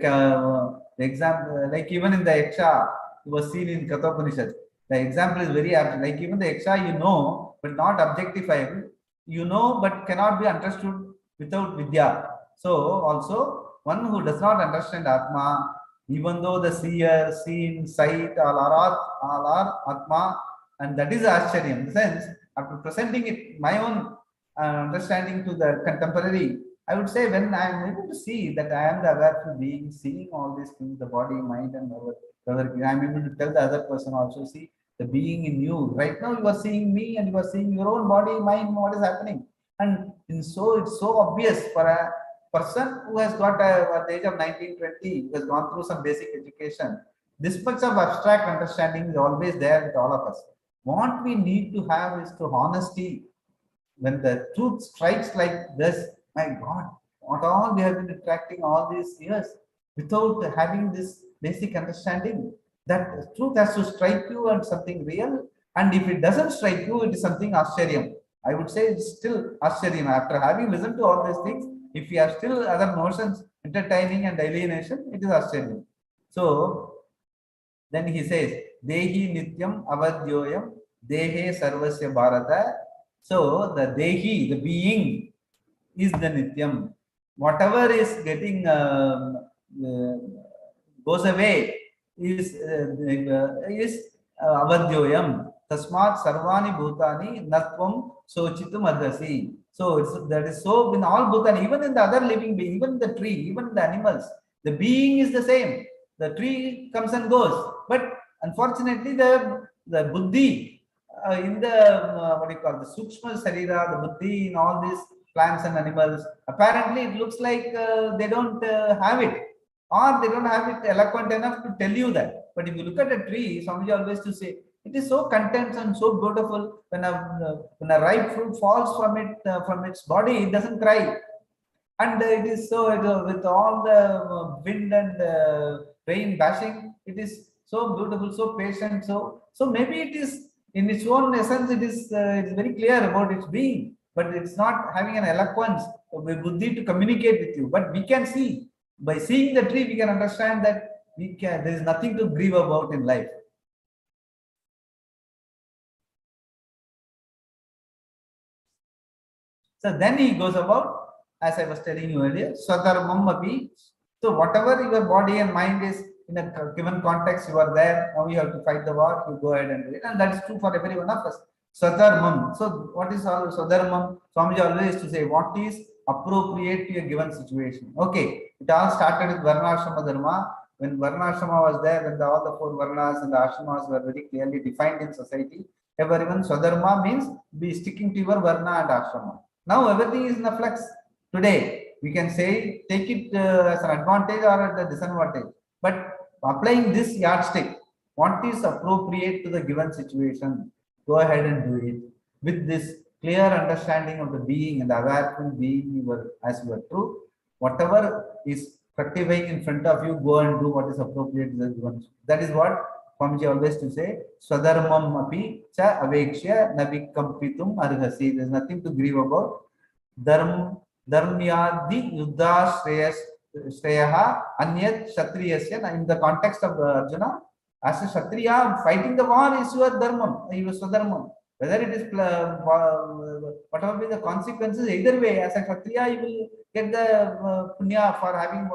example, like even in the Yaksha, it was seen in Kathopanishad. The example is very apt. Like even the Yaksha, you know, but not objectifiable. You know, but cannot be understood without Vidya. So also, one who does not understand Atma, even though the seer, seen, sight, all are Atma, and that is Ascharya. In the sense, after presenting it, my own understanding to the contemporary, I would say when I am able to see that I am the awareness being, seeing all these things, the body, mind, and I am able to tell the other person also, see the being in you. Right now you are seeing me and you are seeing your own body, mind, what is happening. And so it's so obvious for a person who has got at the age of 19, 20, who has gone through some basic education. This much of abstract understanding is always there with all of us. What we need to have is to honesty. When the truth strikes like this, my God, what all we have been attracting all these years without having this basic understanding, that truth has to strike you and something real. And if it doesn't strike you, it is something Ascharyam. I would say it's still Ascharyam. After having listened to all these things, if you have still other notions, entertaining and alienation, it is Ascharyam. So then he says, Dehi Nityam Avadyoyam Dehe Sarvasya Bharata. So the Dehi, the being, is the Nityam. Whatever is getting goes away is Avadyoyam. Tasmat Sarvani Bhutani Natvam Sochitum Adhasi. So that is so in all Bhutani, even in the other living being, even the tree, even the animals, the being is the same. The tree comes and goes, but unfortunately the buddhi in the what do you call the sukshma sarira, the buddhi in all these plants and animals, apparently it looks like they don't have it, or they don't have it eloquent enough to tell you that. But if you look at a tree, Swamiji always to say it is so content and so beautiful. When a ripe fruit falls from its body, it doesn't cry, and it is so with all the wind and rain bashing, it is so beautiful, so patient. So maybe it is in its own essence, it's very clear about its being, but it's not having an eloquence with buddhi to communicate with you. But we can see, by seeing the tree, we can understand that there is nothing to grieve about in life. So then he goes about, as I was telling you earlier, Swadharmam api. So whatever your body and mind is in a given context, you are there. Now you have to fight the war, you go ahead and do it. And that is true for every one of us. Swadharmam. So what is all Swadharmam? Swamiji always used to say, what is appropriate to a given situation? Okay, it all started with Varnashrama Dharma. When Varnashrama was there, when all the four Varnas and the Ashramas were very clearly defined in society, everyone Swadharma means be sticking to your Varna and Ashrama. Now everything is in a flux. Today, we can say, take it as an advantage or at a disadvantage. But applying this yardstick, what is appropriate to the given situation, go ahead and do it with this clear understanding of the being and the awareness being as you are true. Whatever is fructifying in front of you, go and do what is appropriate to the given. That is what Swamiji always to say, Swadharmam api cha avekshya navikampitum arhasi. There is nothing to grieve about. Dharmyadi yuddha shreyaha anyat kshatriyasya. In the context of Arjuna, as a kshatriya, fighting the war is your dharmam, your swadharmam. Whether it is whatever be the consequences, either way, as a kshatriya, you will get the punya for having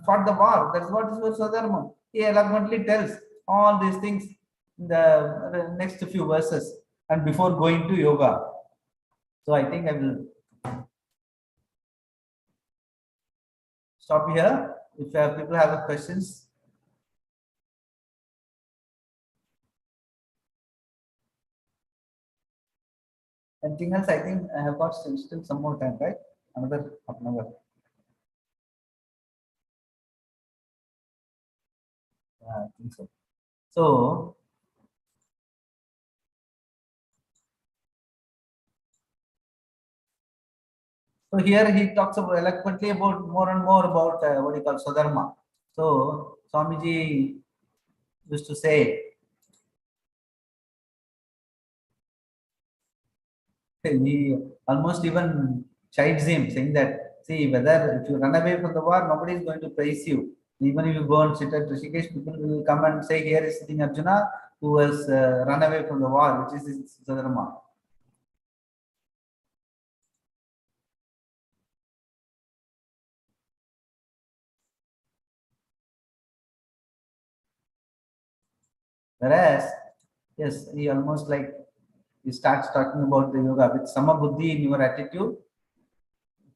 fought the war. That's what is your swadharmam. He eloquently tells all these things in the next few verses and before going to yoga. So I think I will stop here. If people have questions. Anything else? I think I have got still some more time, right? Another half an hour. Yeah, I think so. So here he talks about eloquently about more and more about what he calls Swadharma. So Swamiji used to say, he almost even chides him, saying that, see, whether if you run away from the war, nobody is going to praise you. Even if you go and sit at Rishikesh, people will come and say, here is sitting Arjuna, who has run away from the war, which is his dharma. Whereas, yes, he almost like, he starts talking about the yoga with sama buddhi in your attitude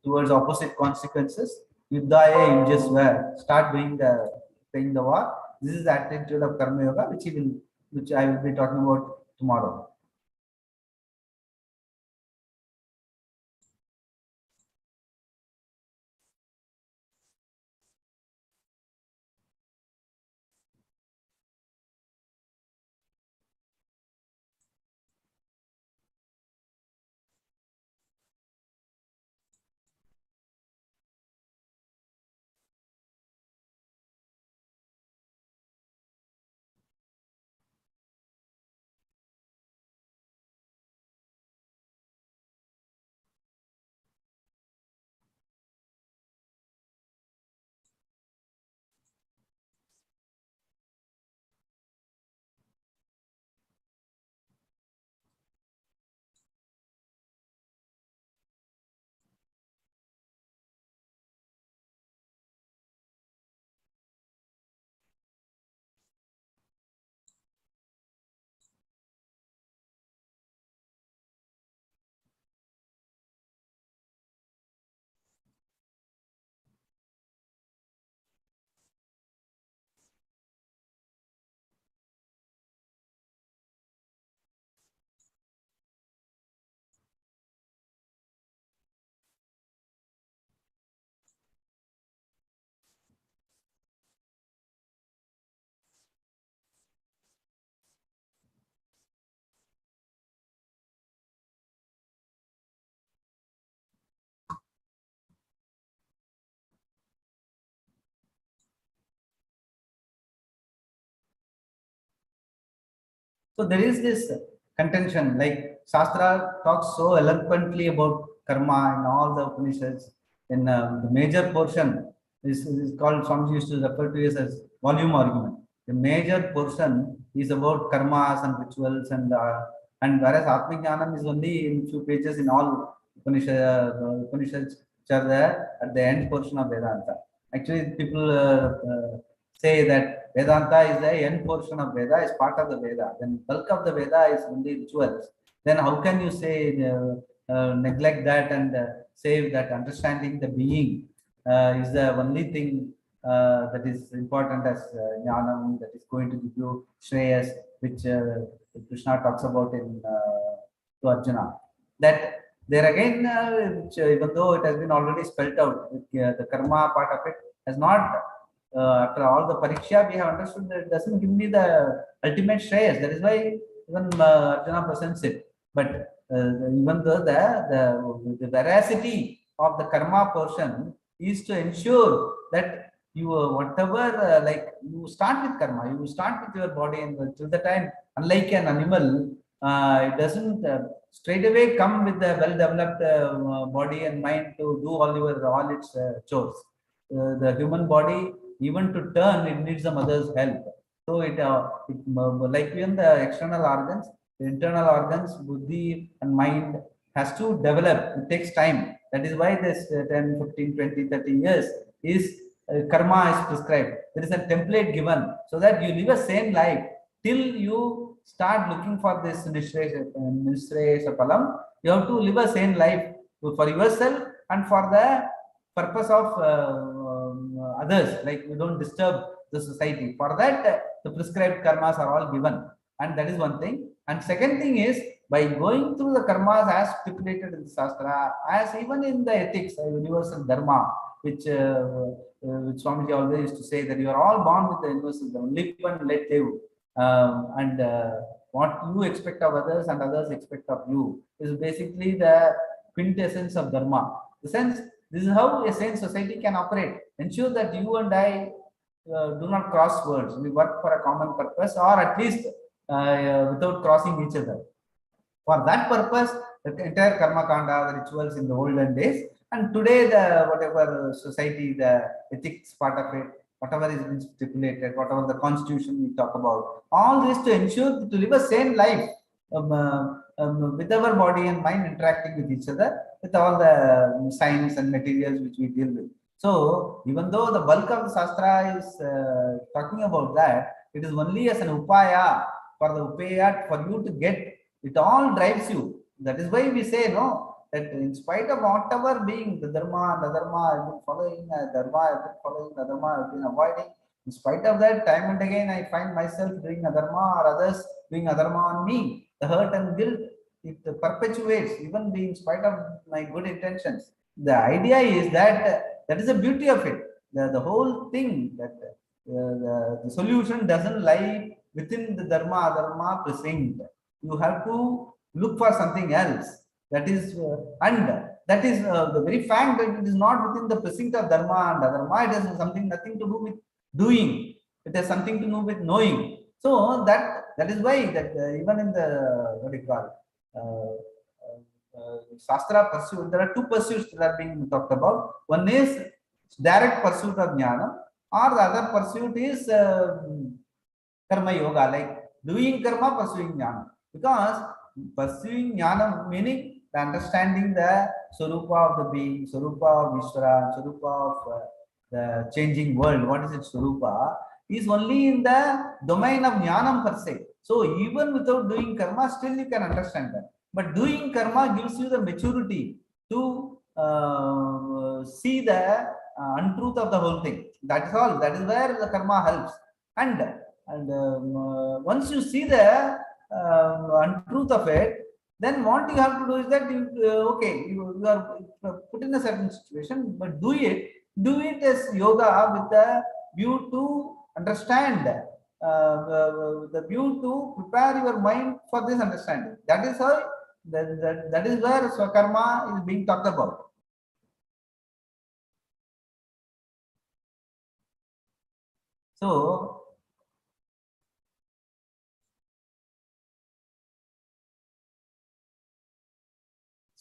towards opposite consequences. Yuddhaya yujasva, start doing playing the war. This is the attitude of karma yoga, which I will be talking about tomorrow. So there is this contention, like Shastra talks so eloquently about karma in all the Upanishads. In the major portion is called, Swami used to refer to it as volume argument. The major portion is about karmas and rituals, and whereas Atma Jnanam is only in few pages in all Upanishads, which are there at the end portion of Vedanta. Actually, people say that Vedanta is the end portion of Veda, is part of the Veda. Then bulk of the Veda is only rituals. Then how can you say neglect that and say that understanding the being is the only thing that is important as Jnanam, that is going to give you Shreyas, which Krishna talks about in to Arjuna. That there again, which, even though it has been already spelled out, the karma part of it has not, after all the pariksha, we have understood that it doesn't give me the ultimate shreyas. That is why even Arjuna presents it. But even though the veracity of the karma portion is to ensure that you whatever like you start with karma, you start with your body, and till the time, unlike an animal, it doesn't straight away come with the well-developed body and mind to do all its chores. The human body, even to turn, it needs the mother's help. So like even the external organs, the internal organs, buddhi and mind has to develop. It takes time. That is why this 10, 15, 20, 30 years is karma is prescribed. There is a template given so that you live a sane life till you start looking for this Nishreyasa Palam. You have to live a sane life for yourself and for the purpose of others, like you don't disturb the society. For that, the prescribed karmas are all given, and that is one thing. And second thing is, by going through the karmas as stipulated in the Shastra, as even in the ethics, universal dharma, which Swamiji always used to say that you are all born with the universal dharma, live and let live. And what you expect of others and others expect of you is basically the quintessence of dharma. The sense, this is how a sane society can operate. Ensure that you and I do not cross words. We work for a common purpose, or at least without crossing each other. For that purpose, the entire karma kanda, the rituals in the olden days, and today the whatever society, the ethics part of it, whatever is been stipulated, whatever the constitution we talk about, all this to ensure to live a sane life with our body and mind interacting with each other, with all the science and materials which we deal with. So even though the bulk of the Shastra is talking about that, it is only as an upaya, for the upaya for you to get, it all drives you. That is why we say, no, that in spite of whatever being the dharma and adharma I've been following, dharma I've been following, adharma I've been avoiding, in spite of that, time and again I find myself doing adharma or others doing adharma on me. The hurt and guilt, it perpetuates, even in spite of my good intentions. The idea is that that is the beauty of it. The whole thing, that the solution doesn't lie within the dharma adharma precinct. You have to look for something else. That is, and that is the very fact that it is not within the precinct of dharma and adharma. It has something, nothing to do with doing. It has something to do with knowing. So that is why that even in the what do you call Shastra pursuit, there are two pursuits that are being talked about. One is direct pursuit of jnana, or the other pursuit is karma yoga, like doing karma, pursuing jnana. Because pursuing jnana meaning the understanding the swarupa of the being, swarupa of Ishvara, swarupa of the changing world. What is its swarupa? Is only in the domain of jnanam per se. So even without doing karma, still you can understand that. But doing karma gives you the maturity to see the untruth of the whole thing. That is all. That is where the karma helps. And once you see the untruth of it, then what you have to do is that you are put in a certain situation, but do it as yoga with the view to understand, the view to prepare your mind for this understanding. That is how that is where swakarma is being talked about. So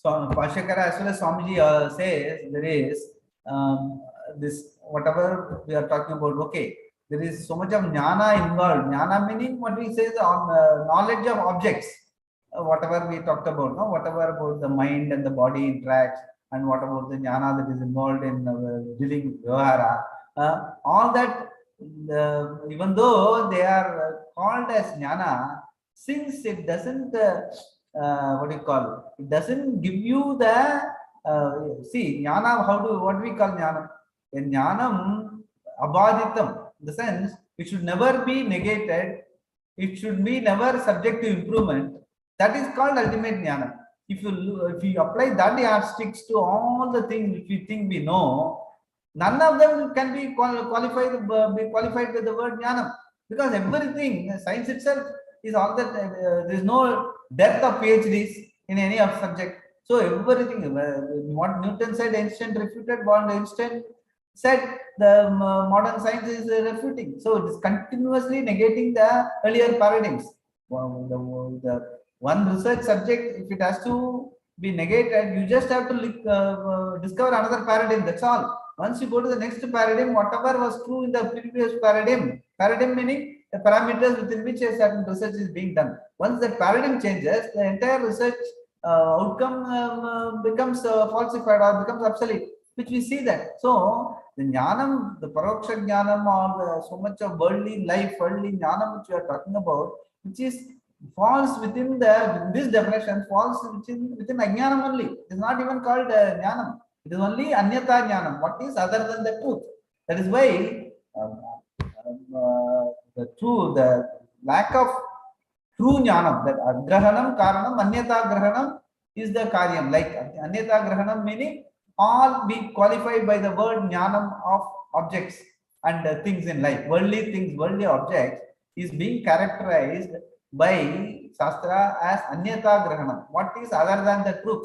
So Bhashyakara as well as Swamiji says there is this whatever we are talking about. Okay, there is so much of jnana involved. Jnana meaning what we say is on knowledge of objects. Whatever we talked about, no, whatever about the mind and the body interacts, and what about the jnana that is involved in dealing with vyavahara. All that, even though they are called as jnana, since it doesn't what do you call it? It doesn't give you the see jnana. What we call jnana? A jnanam abhaditam. In the sense, it should never be negated. It should be never subject to improvement. That is called ultimate jnana. If you apply that yardsticks to all the things which we think we know, none of them can be qualified with the word jnana, because everything, science itself is all that. There is no depth of PhDs in any of subject. So everything, what Newton said, Einstein refuted. What Einstein said, the modern science is refuting. So it is continuously negating the earlier paradigms. The one research subject, if it has to be negated, you just have to discover another paradigm. That's all. Once you go to the next paradigm, whatever was true in the previous paradigm meaning the parameters within which a certain research is being done. Once that paradigm changes, the entire research outcome becomes falsified or becomes obsolete, which we see that. So the jnanam, the paroksha jnanam, or so much of worldly life, worldly jnanam which we are talking about, which is falls within this definition, falls within ajnanam only. It is not even called jnanam. It is only anyata jnanam. What is other than the truth? That is why the lack of true jnanam, that agrahanam karanam anyata grahanam is the karyam. Like anyata grahanam meaning all be qualified by the word jnanam of objects and things in life. Worldly things, worldly objects is being characterized by Shastra as anyata grahanam. What is other than the truth?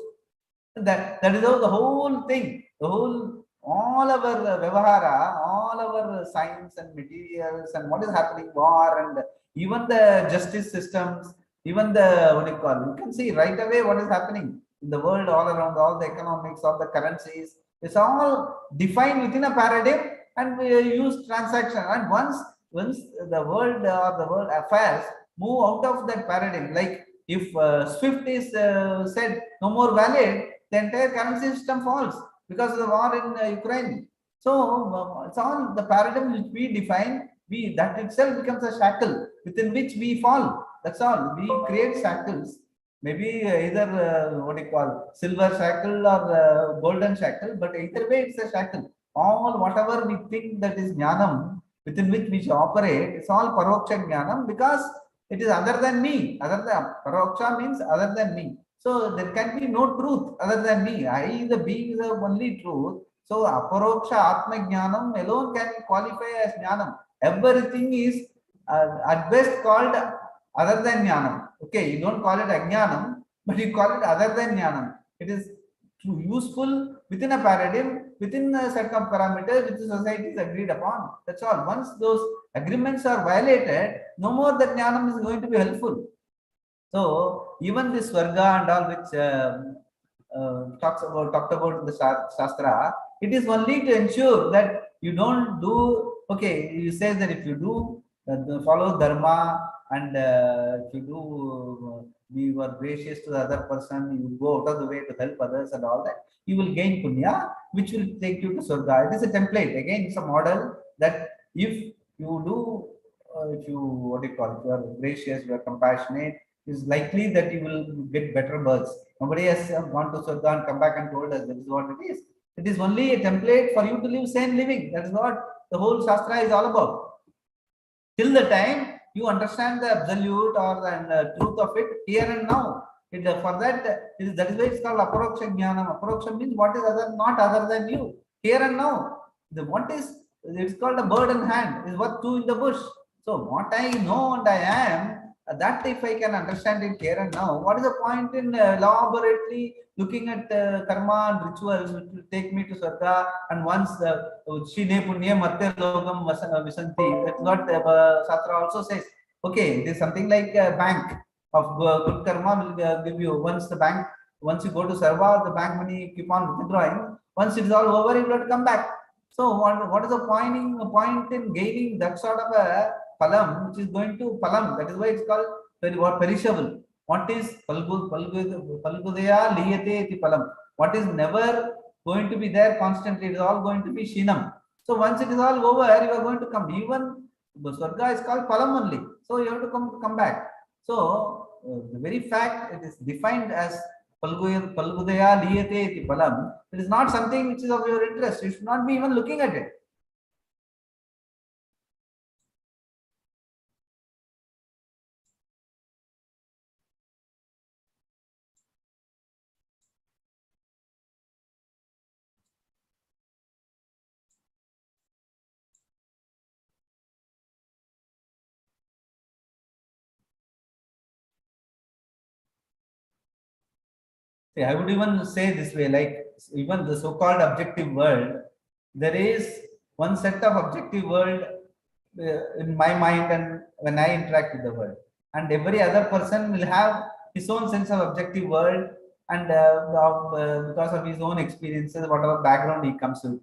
That is how the whole thing, all our vyavahara, all our science and materials and what is happening, war and even the justice systems, even the what do you call, you can see right away what is happening in the world all around, all the economics, all the currencies. It's all defined within a paradigm, and we use transaction. And once the world or the world affairs move out of that paradigm, like if SWIFT is said no more valid, the entire currency system falls because of the war in Ukraine. So it's all the paradigm which we define. That itself becomes a shackle within which we fall. That's all. We create shackles. Maybe either what do you call, silver shackle or golden shackle, but either way it's a shackle. All whatever we think that is jnanam within which we operate, it's all paroksha jnanam, because it is other than me. Other than paroksha means other than me. So there can be no truth other than me. I, the being, is the only truth. So aparoksha atma jnanam alone can qualify as jnanam. Everything is at best called other than jnanam. Okay, you don't call it ajnanam, but you call it other than jnanam. It is useful within a paradigm, within a set of parameters which the society is agreed upon. That's all. Once those agreements are violated, no more that jnanam is going to be helpful. So even this Swarga and all which talked about in the Shastra, it is only to ensure that you don't do, okay, you say that if you do follow dharma and if you do you are gracious to the other person, you go out of the way to help others and all that, you will gain punya, which will take you to Swarga. It is a template. Again, it's a model that if you do, if you, what do you call it, you are gracious, you are compassionate, is likely that you will get better births. Nobody has gone to Swarga and come back and told us that is what it is. It is only a template for you to live sane living. That is what the whole Shastra is all about. Till the time you understand the absolute or the truth of it here and now. For that is why it's called aparoksha jnanam. Aparoksha means what is not other than you. Here and now. It's called a bird in hand, is what two in the bush. So what I know and I am, that if I can understand it here and now, what is the point in elaborately looking at karma and rituals which will take me to Swarga, and once Shine Punya Matte Logam Visanti, that's what Shastra also says. Okay, it is something like a bank of good karma will give you, once the bank once you go to Sarva, the bank money you keep on withdrawing. Once it is all over, you will have to come back. So what is the point in gaining that sort of a palam, which is going to palam? That is why it's called perishable. What is palgudaya liyate iti palam? What is never going to be there constantly? It is all going to be shinam. So once it is all over, you are going to come. Even Swarga is called palam only. So you have to come back. So the very fact it is defined as palgudaya liyate iti palam, it is not something which is of your interest. You should not be even looking at it. See, I would even say this way, like even the so-called objective world, there is one set of objective world in my mind and when I interact with the world. And every other person will have his own sense of objective world and because of his own experiences, whatever background he comes with.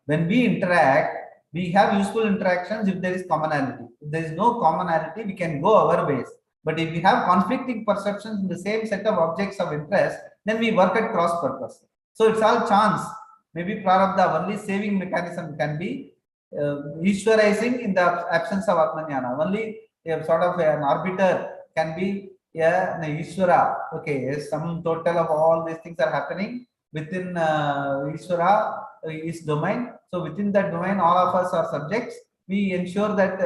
When we interact, we have useful interactions if there is commonality. If there is no commonality, we can go our ways. But if we have conflicting perceptions in the same set of objects of interest, then we work at cross purpose. So it's all chance. Maybe prarabdha, only saving mechanism can be Ishwarizing in the absence of Atmanyana. Only a sort of an arbiter can be an Ishwara. Okay, some total of all these things are happening within Ishwara, his domain. So within that domain, all of us are subjects. We ensure that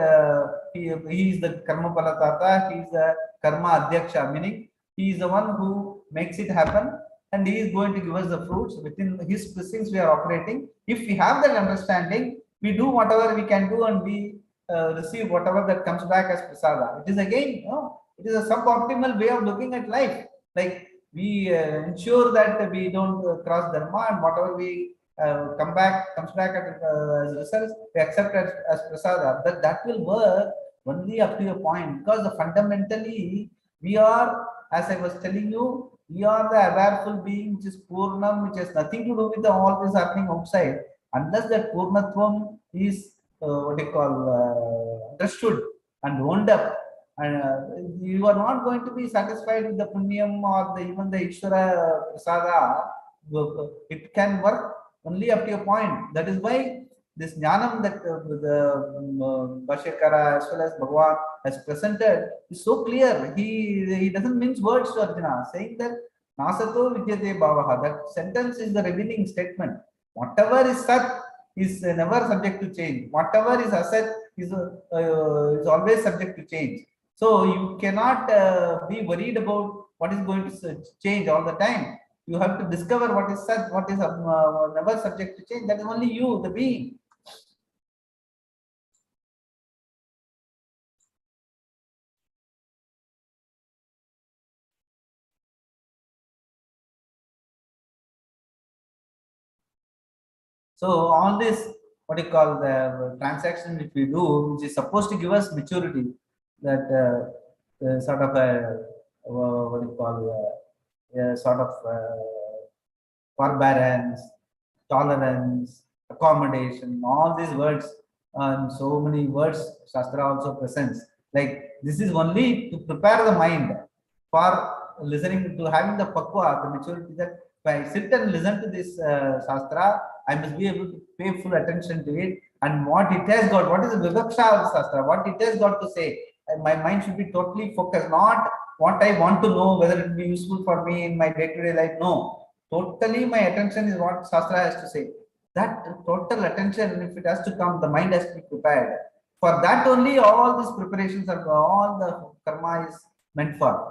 he is the karma palatata, he is the karma adhyaksha, meaning he is the one who makes it happen and he is going to give us the fruits. Within his blessings we are operating. If we have that understanding, we do whatever we can do and we receive whatever that comes back as prasada. It is again, it is a suboptimal way of looking at life. Like we ensure that we don't cross dharma and whatever we comes back as results, we accept as prasada. That will work only up to a point, because fundamentally we are, as I was telling you, we are the awareful being which is Purnam, which has nothing to do with all this happening outside. Unless that Purnatvam is understood and owned up, and you are not going to be satisfied with the Punyam or even the Ishvara Prasada. It can work only up to a point. That is why this Jnanam that the Bhashyakara as well as Bhagavan has presented is so clear. He doesn't mince words to Arjuna, saying that Nasato Vidyate Bhavaha. That sentence is the revealing statement. Whatever is Sat is never subject to change. Whatever is Asat is always subject to change. So you cannot be worried about what is going to change all the time. You have to discover what is Sat, what is never subject to change. That is only you, the being. So all this, what you call the transaction which we do, which is supposed to give us maturity, that sort of a what you call a sort of forbearance, tolerance, accommodation, all these words, and so many words Shastra also presents. Like this is only to prepare the mind for listening to having the pakwa, the maturity, that if I sit and listen to this Shastra, I must be able to pay full attention to it and what it has got, what is the vivaksha of Shastra, what it has got to say. And my mind should be totally focused, not what I want to know, whether it will be useful for me in my day-to-day life. No, totally my attention is what Shastra has to say. That total attention, if it has to come, the mind has to be prepared. For that only all these preparations are, all the karma is meant for.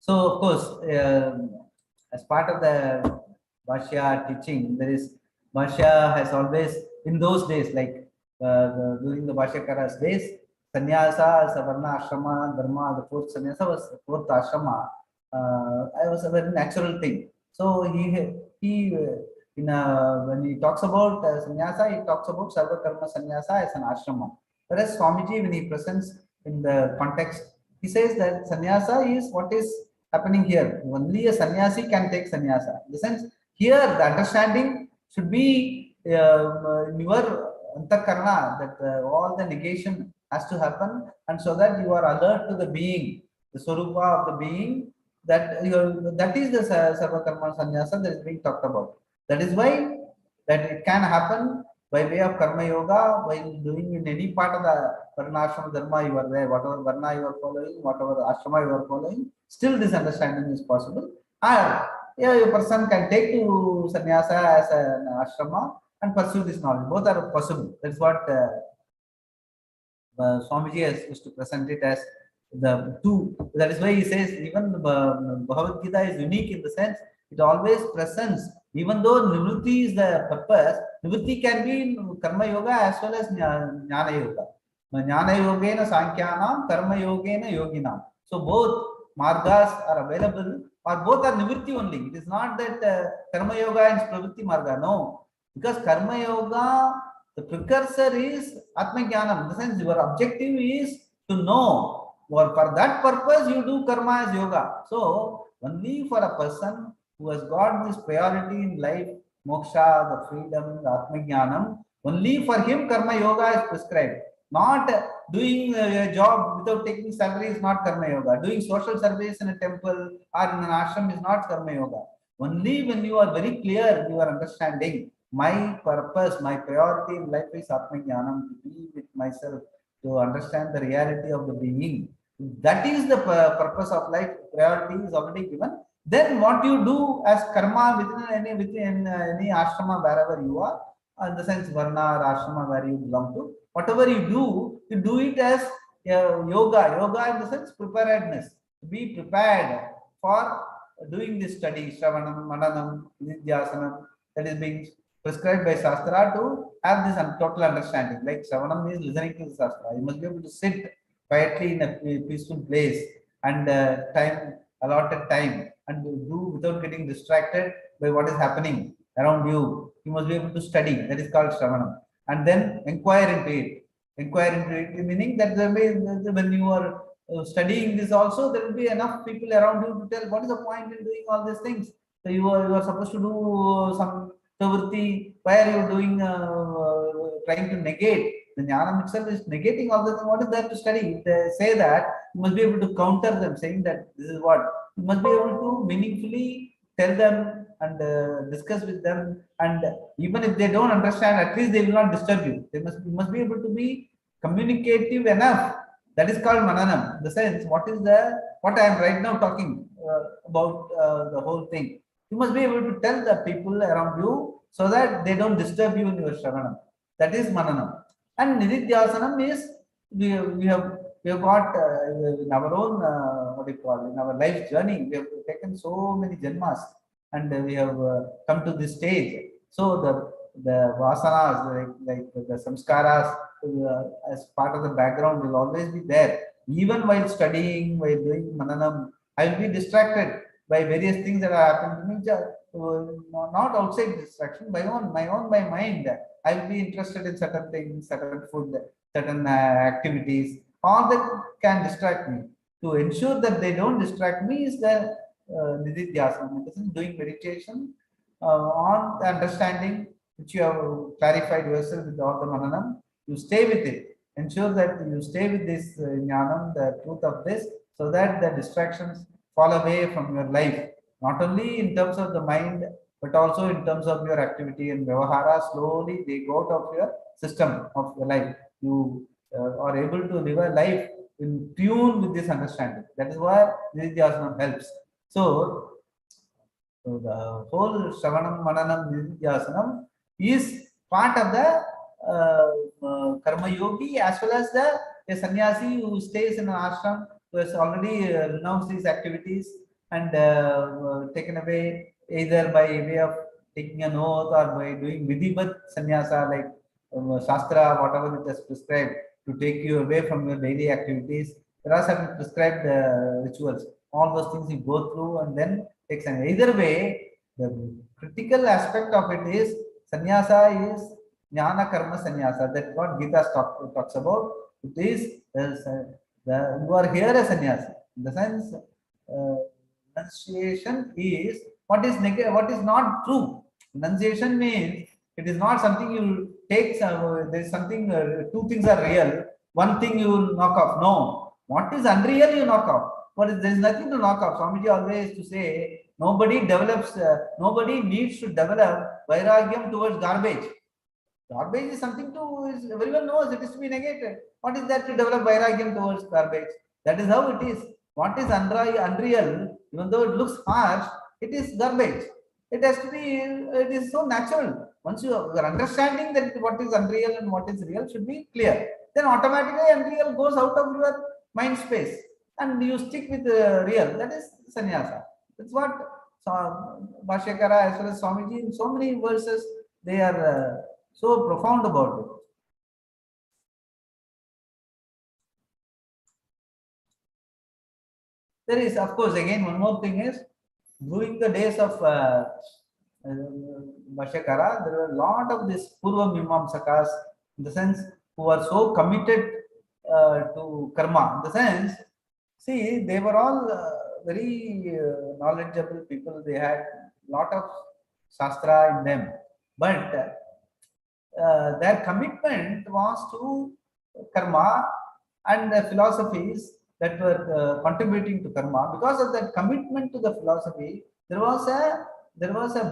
So of course, as part of the Bhashya teaching, there is Bhashya has always in those days, like during the Bhashyakara's days, sannyasa, savarna, ashrama, dharma, the fourth sannyasa was the fourth ashrama. I was a very natural thing. So he in when he talks about sannyasa, he talks about sarva karma sannyasa as an ashrama. Whereas Swamiji, when he presents in the context, he says that sannyasa is what is happening here. Only a sannyasi can take sannyasa. In the sense, here the understanding should be in your antakarana, that all the negation has to happen, and so that you are alert to the being, the swarupa of the being, that that is the sarva karma sannyasa that is being talked about. That is why that it can happen by way of karma yoga, while doing in any part of the varnashram dharma you are there, whatever varna you are following, whatever ashrama you are following, still this understanding is possible. And yeah, a person can take to sannyasa as an ashrama and pursue this knowledge. Both are possible. That's what Swamiji has used to present it as the two. That is why he says even the Bhagavad Gita is unique in the sense it always presents, even though nivritti is the purpose, nivritti can be in karma yoga as well as jnana yoga. Jnana yogena sankyanam, karma yogena yoginam. So both margas are available, or both are nivritti only. It is not that karma yoga and pravritti marga. No, because karma yoga, the precursor is Atma Jnanam. In the sense, your objective is to know, or for that purpose you do karma as yoga. So only for a person who has got this priority in life, moksha, the freedom, the Atma Jnanam, only for him karma yoga is prescribed. Not doing a job without taking salary is not karma yoga. Doing social service in a temple or in an ashram is not karma yoga. Only when you are very clear, you are understanding my purpose, my priority in life is Atma Jnanam, to be with myself, to understand the reality of the being. That is the purpose of life. Priority is already given. Then what you do as karma within any ashrama wherever you are, in the sense varna or ashrama where you belong to, whatever you do it as yoga. Yoga in the sense preparedness. Be prepared for doing this study, Shravanam, Mananam, Nidhyasanam, that is being prescribed by Shastra to have this total understanding. Like Shravanam is listening to the Shastra. You must be able to sit quietly in a peaceful place and allotted time, and do without getting distracted by what is happening around you. You must be able to study. That is called Shravanam. And then inquire into it. Inquire into it, meaning that when you are studying this also, there will be enough people around you to tell what is the point in doing all these things. So you are supposed to do some pravritti. Why are you doing trying to negate? The jnanam itself is negating all the things. What is there to study? They say that you must be able to counter them, saying that this is what you must be able to meaningfully tell them and discuss with them. And even if they don't understand, at least they will not disturb you. You must be able to be communicative enough. That is called mananam. The sense, what I am right now talking about the whole thing. You must be able to tell the people around you so that they don't disturb you in your shravanam. That is mananam. And nididhyasanam is we have got in our own in our life journey, we have taken so many janmas, and we have come to this stage. So the vasanas, like the samskaras, as part of the background, will always be there. Even while studying, while doing mananam, I will be distracted by various things that are happening to me. Not outside distraction, my mind. I will be interested in certain things, certain food, certain activities. All that can distract me. To ensure that they don't distract me is the nididhyasana. This is doing meditation on the understanding which you have clarified yourself with all the mananam. You stay with it. Ensure that you stay with this jnanam, the truth of this, so that the distractions fall away from your life. Not only in terms of the mind, but also in terms of your activity and vyavahara. Slowly they go out of your system of your life. You are able to live a life in tune with this understanding. That is why nididhyasana helps. So the whole Shravanam, Mananam, Nididhyasanam is part of the Karma Yogi, as well as a sannyasi who stays in an ashram, who has already renounced these activities, and taken away either by way of taking an oath or by doing vidhivat sannyasa, like shastra, whatever it has prescribed to take you away from your daily activities. There are certain prescribed rituals. All those things you go through and then take sannyasa. Either way, the critical aspect of it is sannyasa is jnana karma sannyasa. That's what Gita talks about. It is you are here as sannyasi. In the sense, enunciation is what is negative, what is not true. Enunciation means it is not something you take. There is something. Two things are real. One thing you knock off. No, what is unreal you knock off. There is nothing to knock off. Swamiji always to say nobody develops. Nobody needs to develop vairagyam towards garbage. Garbage is something to everyone knows it is to be negated. What is that to develop vairagyam towards garbage? That is how it is. What is unreal, even though it looks harsh, it is garbage. It has to be, it is so natural. Once you are understanding that what is unreal and what is real should be clear, then automatically unreal goes out of your mind space and you stick with the real. That is sannyasa. That's what Bhashyakara as well as Swamiji in so many verses they are so profound about it. There is, of course, again, one more thing is, during the days of Bhashyakara, there were a lot of these Purva Mimamsakas, in the sense, who are so committed to karma. In the sense, see, they were all very knowledgeable people. They had a lot of shastra in them. But their commitment was to karma and the philosophies that were contributing to karma. Because of that commitment to the philosophy, there was a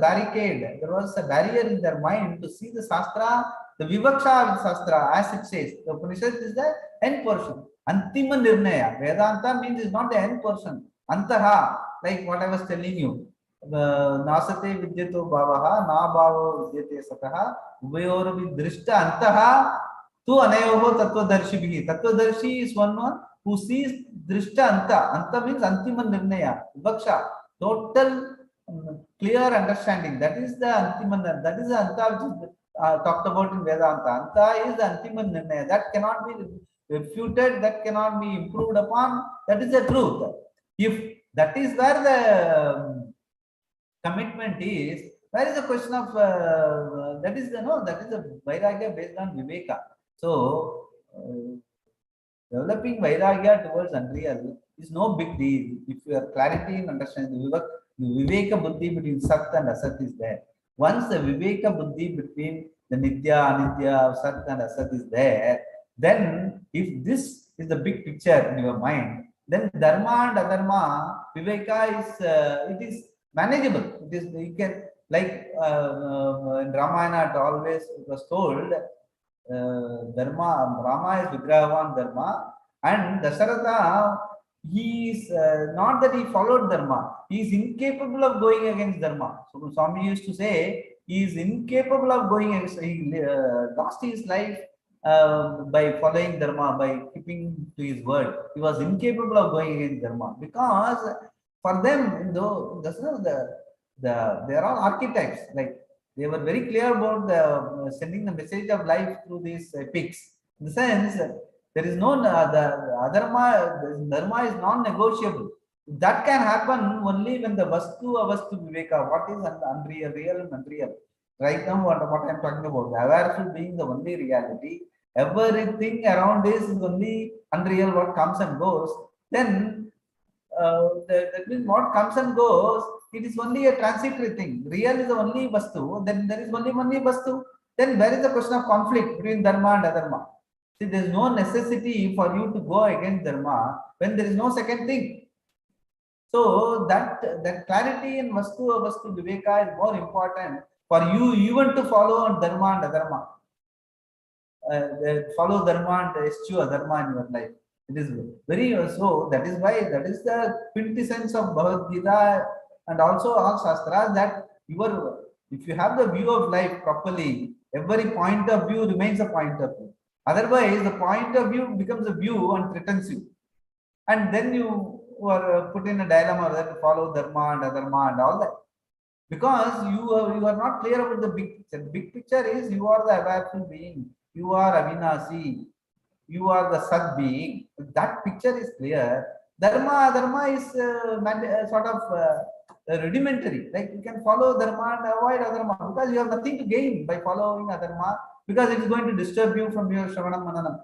barricade, there was a barrier in their mind to see the shastra, the vivaksha of shastra, as it says. The Upanishad is the end portion. Antima nirnaya. Vedanta means is not the end portion. Antaha, like what I was telling you. Nasate vidyato bhavaha, na bhavo vidyate sataha, ubayoravi drishta antaha, tu anayoho tattvadarshibhi. Tattvadarshi is one who sees drishta anta. Anta means antima nirnaya, vivaksha, total clear understanding. That is the antima, that is the anta which is talked about in Vedanta. Anta is the antima nirnaya. That cannot be refuted, that cannot be improved upon. That is the truth. If that is where the commitment is, where is the question of that is the vairagya based on viveka. So developing vairagya towards unreal is no big deal if you have clarity in understanding the viveka buddhi between sat and asat is there. Once the viveka buddhi between the nitya, anitya, sat and asat is there, then if this is the big picture in your mind, then dharma and adharma, viveka is it is manageable. It is, you can, like in Ramayana, it always was told, dharma, Rama is Vigrahavan Dharma, and Dasharatha, he is not that he followed Dharma, he is incapable of going against Dharma. So Swami used to say, he is incapable of going against, he lost his life by following Dharma, by keeping to his word. He was incapable of going against Dharma, because for them, though, they are all archetypes. Like they were very clear about the sending the message of life through these epics. In the sense, there is no the adharma, dharma is non-negotiable. That can happen only when the vastu avastu viveka. What is unreal, real and unreal? Right now, what I am talking about, the awareness being the only reality. Everything around is only unreal. What comes and goes, then that means what comes and goes, it is only a transitory thing. Real is the only vastu, then there is only vastu. Then where is the question of conflict between dharma and adharma? See, there is no necessity for you to go against dharma when there is no second thing. So that clarity in vastu viveka is more important for you even to follow dharma and adharma. Follow dharma and eschew adharma in your life. It is very so. That is why that is the quintessence of Bhagavad Gita and also all shastras, that if you have the view of life properly, every point of view remains a point of view. Otherwise, the point of view becomes a view and threatens you. And then you were put in a dilemma whether to follow dharma and adharma and all that. Because you are not clear about the big picture. The big picture is you are the awareness being, you are Avinasi, you are the Sat being. That picture is clear. Dharma, adharma is sort of rudimentary. Like you can follow dharma and avoid adharma because you have nothing to gain by following adharma because it is going to disturb you from your Shravanam Mananam.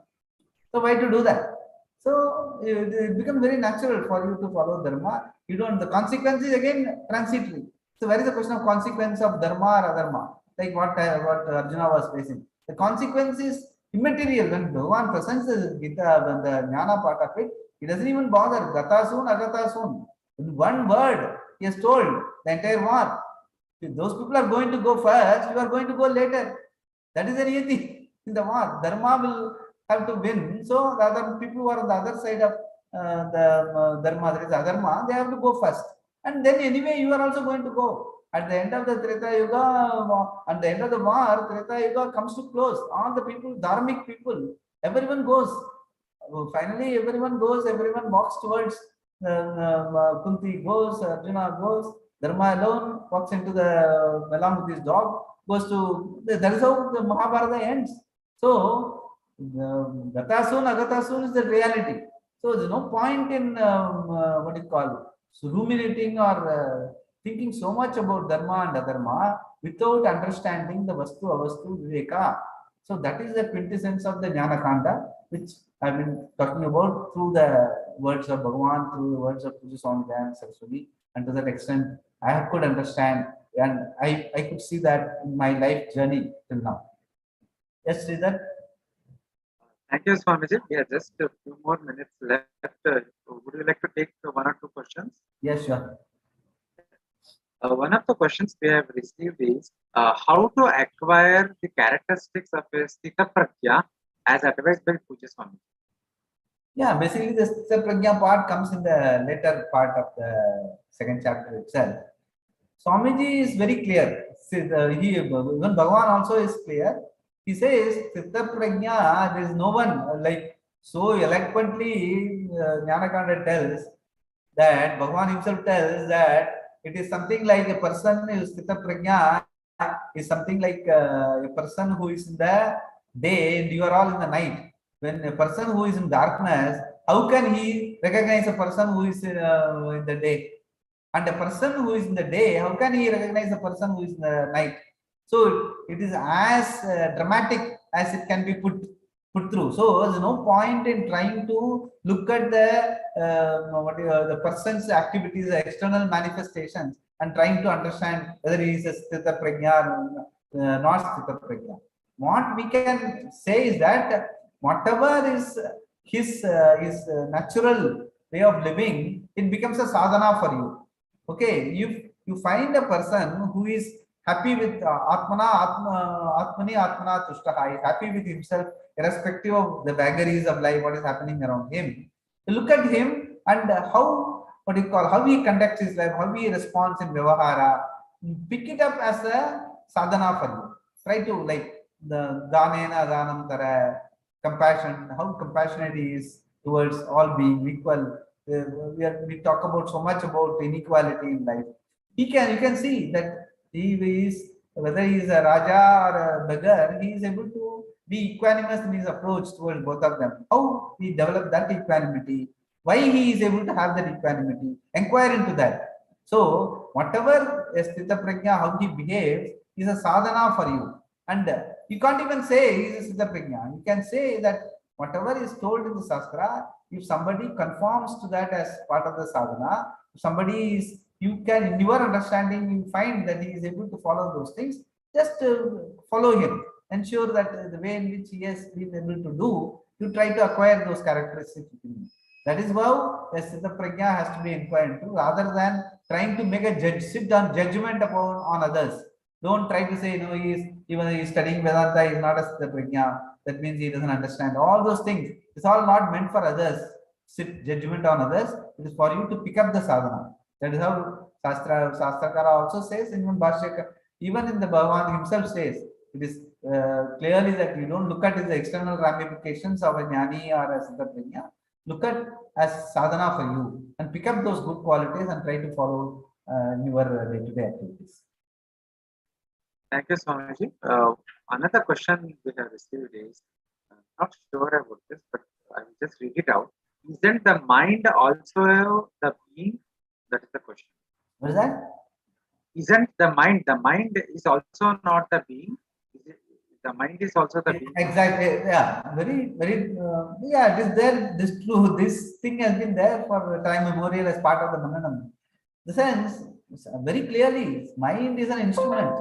So why to do that? So it becomes very natural for you to follow dharma. You don't. The consequence is again transitory. So where is the question of consequence of dharma or adharma? Like what Arjuna was facing. The consequence is immaterial. When Bhagavan presents the Gita, when the Jnana part of it, he doesn't even bother. Gata soon, agata soon. In one word, he has told the entire war. If those people are going to go first, you are going to go later. That is the reality in the war. Dharma will have to win. So the other people who are on the other side of the dharma, that is adharma, they have to go first. And then anyway, you are also going to go. At the end of the Treta Yuga, at the end of the war, Treta Yuga comes to close. All the people, dharmic people, everyone goes. Finally, everyone goes, everyone walks towards Kunti goes, Arjuna goes, Dharma alone walks into the, along with his dog, goes to, that is how the Mahabharata ends. So, Gatasun, Agatasun is the reality. So, there's no point in, what do you call, so ruminating or thinking so much about Dharma and Adharma without understanding the Vastu, Avastu, Viveka. So, that is the quintessence of the Jnana Kanda, which I've been talking about through the words of Bhagavan, through the words of Puja Swami and Saraswati, and to that extent, I could understand and I could see that in my life journey till now. Yes, Sridhar. Thank you, Swamiji. We have just a few more minutes left. Would you like to take one or two questions? Yes, sure. One of the questions we have received is how to acquire the characteristics of a Sthita Prajna as advised by Puja Swami. Yeah, basically the Sthita Prajna part comes in the later part of the second chapter itself. Swamiji is very clear. Even Bhagavan also is clear. He says, Sthita Prajna, there is no one like so eloquently Jnanakanda tells that Bhagavan himself tells that it is something like a person who is Sthita Prajna is something like a person who is in the day and you are all in the night. When a person who is in darkness, how can he recognize a person who is in the day? And a person who is in the day, how can he recognize a person who is in the night? So it is as dramatic as it can be put through. So there's no point in trying to look at the the person's activities, the external manifestations, and trying to understand whether he is a Sthita Prajna or not Sthita Prajna. What we can say is that whatever is his natural way of living, it becomes a sadhana for you. Okay, if you find a person who is happy with Atmani Atmana Tushtaha, is happy with himself, irrespective of the vagaries of life, what is happening around him. You look at him and how he conducts his life, how he responds in Vyavahara, pick it up as a sadhana for you. Try to like the Danena Danam Tara, compassion, how compassionate he is towards all being equal. We talk about so much about inequality in life. You can see that he is, whether he is a Raja or a beggar, he is able to be equanimous in his approach towards both of them. How he developed that equanimity, why he is able to have that equanimity, inquire into that. So whatever Sthita Prajna, how he behaves, is a sadhana for you. And you can't even say he is a Sthita Prajna. You can say that whatever is told in the Shastra, if somebody conforms to that as part of the sadhana, if somebody is, you can, in your understanding, you find that he is able to follow those things, just follow him. Ensure that the way in which he has been able to do, you try to acquire those characteristics within him. That is how the Sthita Prajna has to be inquired into, rather than trying to make a sit on judgment on others. Don't try to say, no, even he is studying Vedanta, he is not a Sthita Prajna. That means he doesn't understand. All those things, it's all not meant for others. Sit judgment on others. It is for you to pick up the sadhana. That is how Shastrakara also says in Bhashyaka. Even in the Bhagavan himself says, it is clearly that you don't look at the external ramifications of a jnani or a Sthita Prajna. look at as sadhana for you and pick up those good qualities and try to follow in your day-to-day activities. Thank you, Swamiji. Another question we have received is, not sure about this, but I will just read it out. Isn't the mind also the being? That is the question. What is that? Isn't the mind is also not the being? The mind is also the being? Exactly. Yeah. Very. Yeah. It is there. This true. This thing has been there for time immemorial as part of the Mananam. The sense very clearly, mind is an instrument.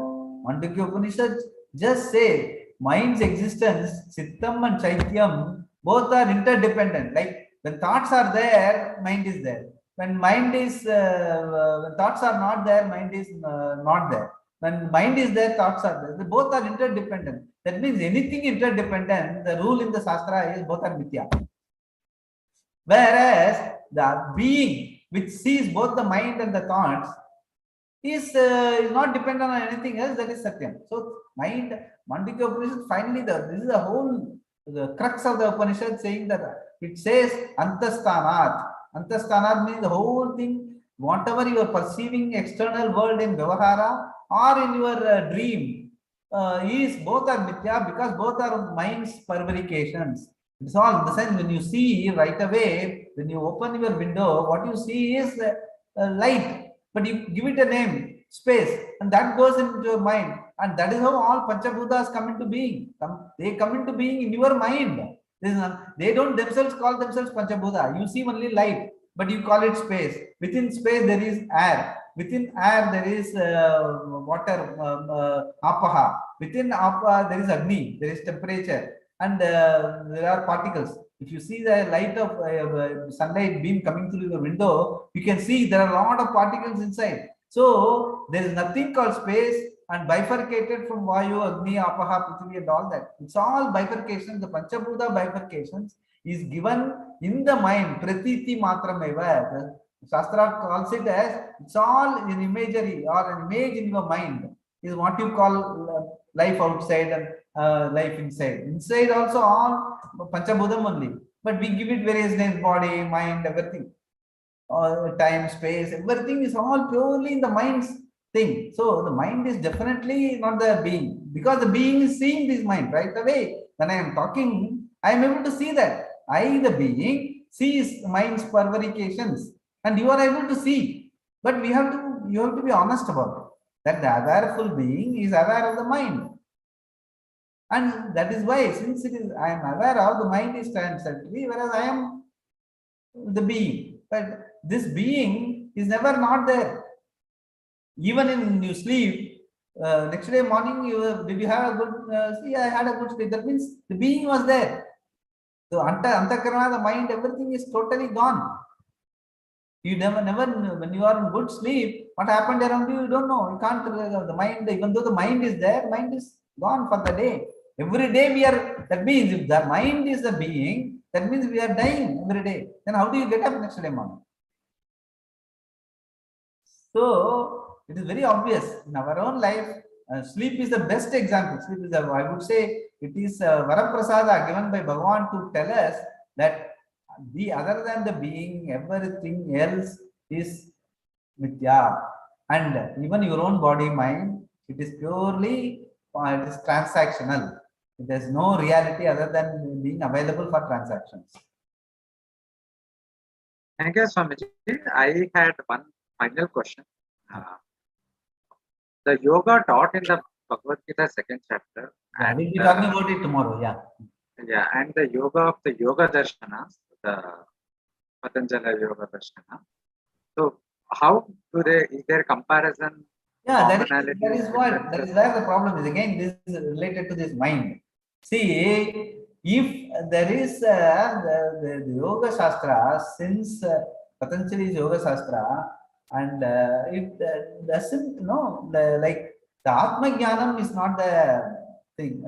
Mandukya Upanishad just say mind's existence, Chittam and Chaityam, both are interdependent. Like when thoughts are there, mind is there. When mind is, when thoughts are not there, mind is not there. When mind is there, thoughts are there. They both are interdependent. That means anything interdependent, the rule in the Shastra is both are Mithya. Whereas the being which sees both the mind and the thoughts is not dependent on anything else, that is Satyam. So mind, Mandukya Upanishad, finally this is the whole the crux of the Upanishad saying that it says Antasthanat. Antasthanat means the whole thing, whatever you are perceiving external world in Vyavahara or in your dream is both are Mithya because both are mind's fabrications. It's all in the sense when you see right away, when you open your window, what you see is light, but you give it a name, space, and that goes into your mind. And that is how all Panchabhutas come into being. They come into being in your mind. They don't themselves call themselves Panchabhuta. You see only light, but you call it space. Within space, there is air. Within air, there is water, apaha. Within apaha, there is agni, there is temperature. And there are particles. If you see the light of sunlight beam coming through your window, you can see there are a lot of particles inside. So there is nothing called space and bifurcated from Vayu, Agni, Apaha, Prithvi and all that. It's all bifurcations. The Panchabhuta bifurcations is given in the mind. Pratiti matrameva. The Shastra calls it as it's all an imagery or an image in your mind is what you call life outside and life inside. Inside also all Panchabhudam only, but we give it various names: body, mind, everything, time, space, everything is all purely in the mind's thing. So the mind is definitely not the being, because the being is seeing this mind right away. When I am talking, I am able to see that I, the being, sees mind's fabrications, and you are able to see. But you have to be honest about it. That the awareful being is aware of the mind. And that is why, since it is, I am aware of the mind is transitory, whereas I am the being. But this being is never not there. Even in you sleep, next day morning, did you have a good see? I had a good sleep. That means the being was there. So antakarana, the mind, everything is totally gone. You never, when you are in good sleep, what happened around you, you don't know. You can't, the mind, even though the mind is there, mind is gone for the day. Every day we are, that means if the mind is the being, that means we are dying every day. Then how do you get up next day morning? So it is very obvious in our own life. Sleep is the best example. Sleep is, I would say, it is Varaprasada given by Bhagavan to tell us that the other than the being, everything else is Mithya. And even your own body, mind, it is purely, it is transactional. There is no reality other than being available for transactions. Thank you, Swamiji. I had one final question. The yoga taught in the Bhagavad Gita second chapter. Yeah, we'll be talking about it tomorrow. Yeah. Yeah, and the yoga of the Yoga Darshanas, the Patanjali Yoga Darshana. So, how do they, is there comparison? Yeah, that is what, that is where the problem is. Again, this is related to this mind. See, if there is the Yoga Shastra, since Patanjali's Yoga Shastra, and it doesn't, like the Atma Jnanam is not the thing,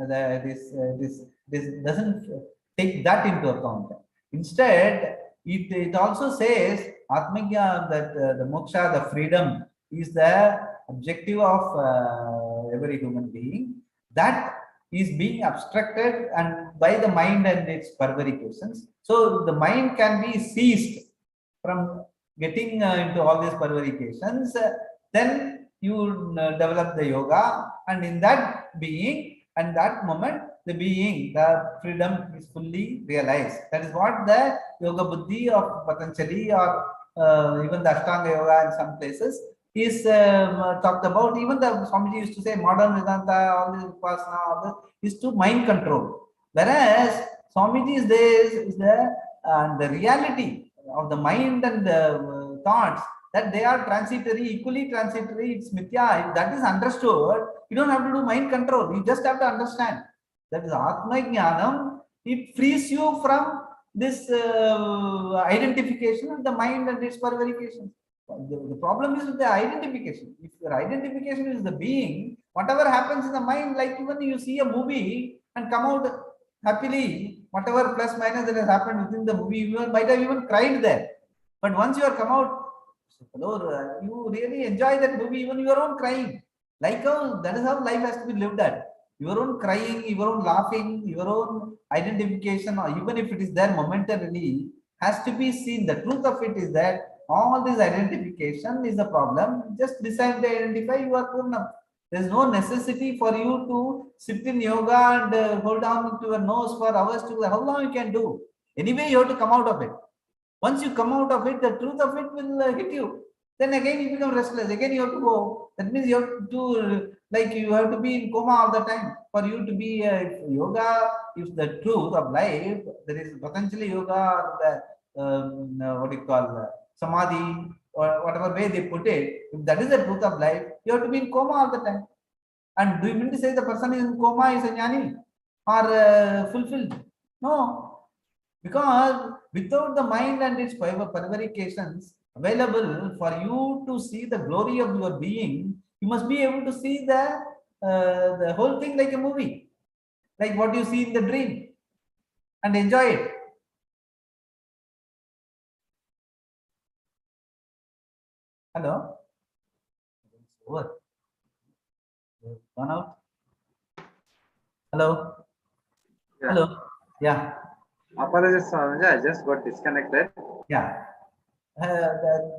this doesn't take that into account. Instead, it also says Atma Jnana, that the moksha, the freedom, is the objective of every human being. That is being abstracted and by the mind and its prevarications. So the mind can be seized from getting into all these prevarications. Then you develop the yoga, and in that being and that moment, the being, the freedom is fully realized. That is what the Yoga Buddhi of Patanjali or even the Ashtanga Yoga in some places is talked about. Even the Swamiji used to say modern Vedanta, all this Upasana, all this is to mind control. Whereas Swamiji's days is the reality of the mind and the thoughts, that they are transitory, equally transitory. It's mithya. If that is understood, you don't have to do mind control. You just have to understand. That is Atma Jnanam. It frees you from this identification of the mind and its prevarications. The problem is with the identification. If your identification is the being, whatever happens in the mind, like even you see a movie and come out happily, whatever plus minus that has happened within the movie, you might have even cried there. But once you are come out, you really enjoy that movie, even your own crying. Like how that is how life has to be lived at. Your own crying, your own laughing, your own identification, or even if it is there momentarily, has to be seen. The truth of it is that all this identification is a problem. Just decide to identify, you are Purnam. There is no necessity for you to sit in yoga and hold on to your nose for hours. How long you can do? Anyway, you have to come out of it. Once you come out of it, the truth of it will hit you. Then again you become restless. Again you have to go. That means you have to like you have to be in coma all the time for you to be yoga. If the truth of life, there is Patanjali yoga or the what do you call samadhi or whatever way they put it. If that is the truth of life, you have to be in coma all the time. And do you mean to say the person is in coma is a jnani or fulfilled? No, because without the mind and its prevarications available for you to see the glory of your being, you must be able to see the whole thing like a movie, like what you see in the dream, and enjoy it. Hello? Over. Gone out? Hello? Yeah. Hello? Yeah. Apologies, Swamiji, I just got disconnected. Yeah.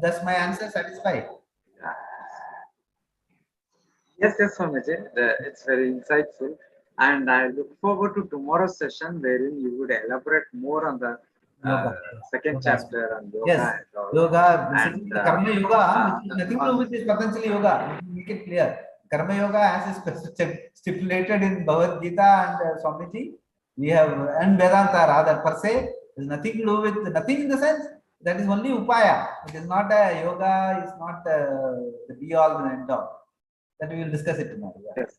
Does my answer satisfy? Yeah. Yes, Swamiji, it's very insightful. And I look forward to tomorrow's session wherein you would elaborate more on the Yoga. second Yoga. chapter on yoga Yes. and all. Yoga, And the Karma Yoga, which is nothing to do with this Patanjali Yoga. Make it clear. Karma Yoga, as is stipulated in Bhagavad Gita and Swamiji, we have, and Vedanta rather per se, is nothing to do with, nothing in the sense, that is only upaya. It is not a yoga, it's not the be all and end all. That we will discuss it tomorrow. Yeah. yes,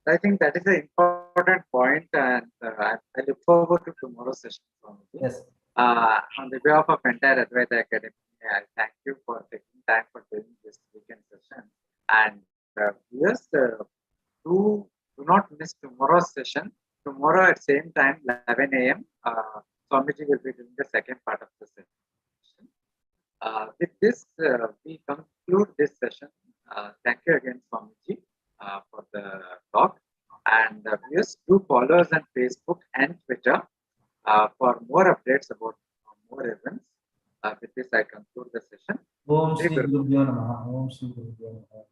I think that is an important point, and I look forward to tomorrow's session, Swamiji. Yes. On the behalf of entire Advaita Academy, I thank you for taking time for doing this weekend session. And yes, do not miss tomorrow's session. Tomorrow at same time, 11 a.m., Swamiji will be doing the second part of the session. With this, we conclude this session. Thank you again, Swamiji, for the talk. And yes, do follow us on Facebook and Twitter for more updates about more events. With this, I conclude the session. Om Shri Guru Namaha. Om Shri Guru Namaha.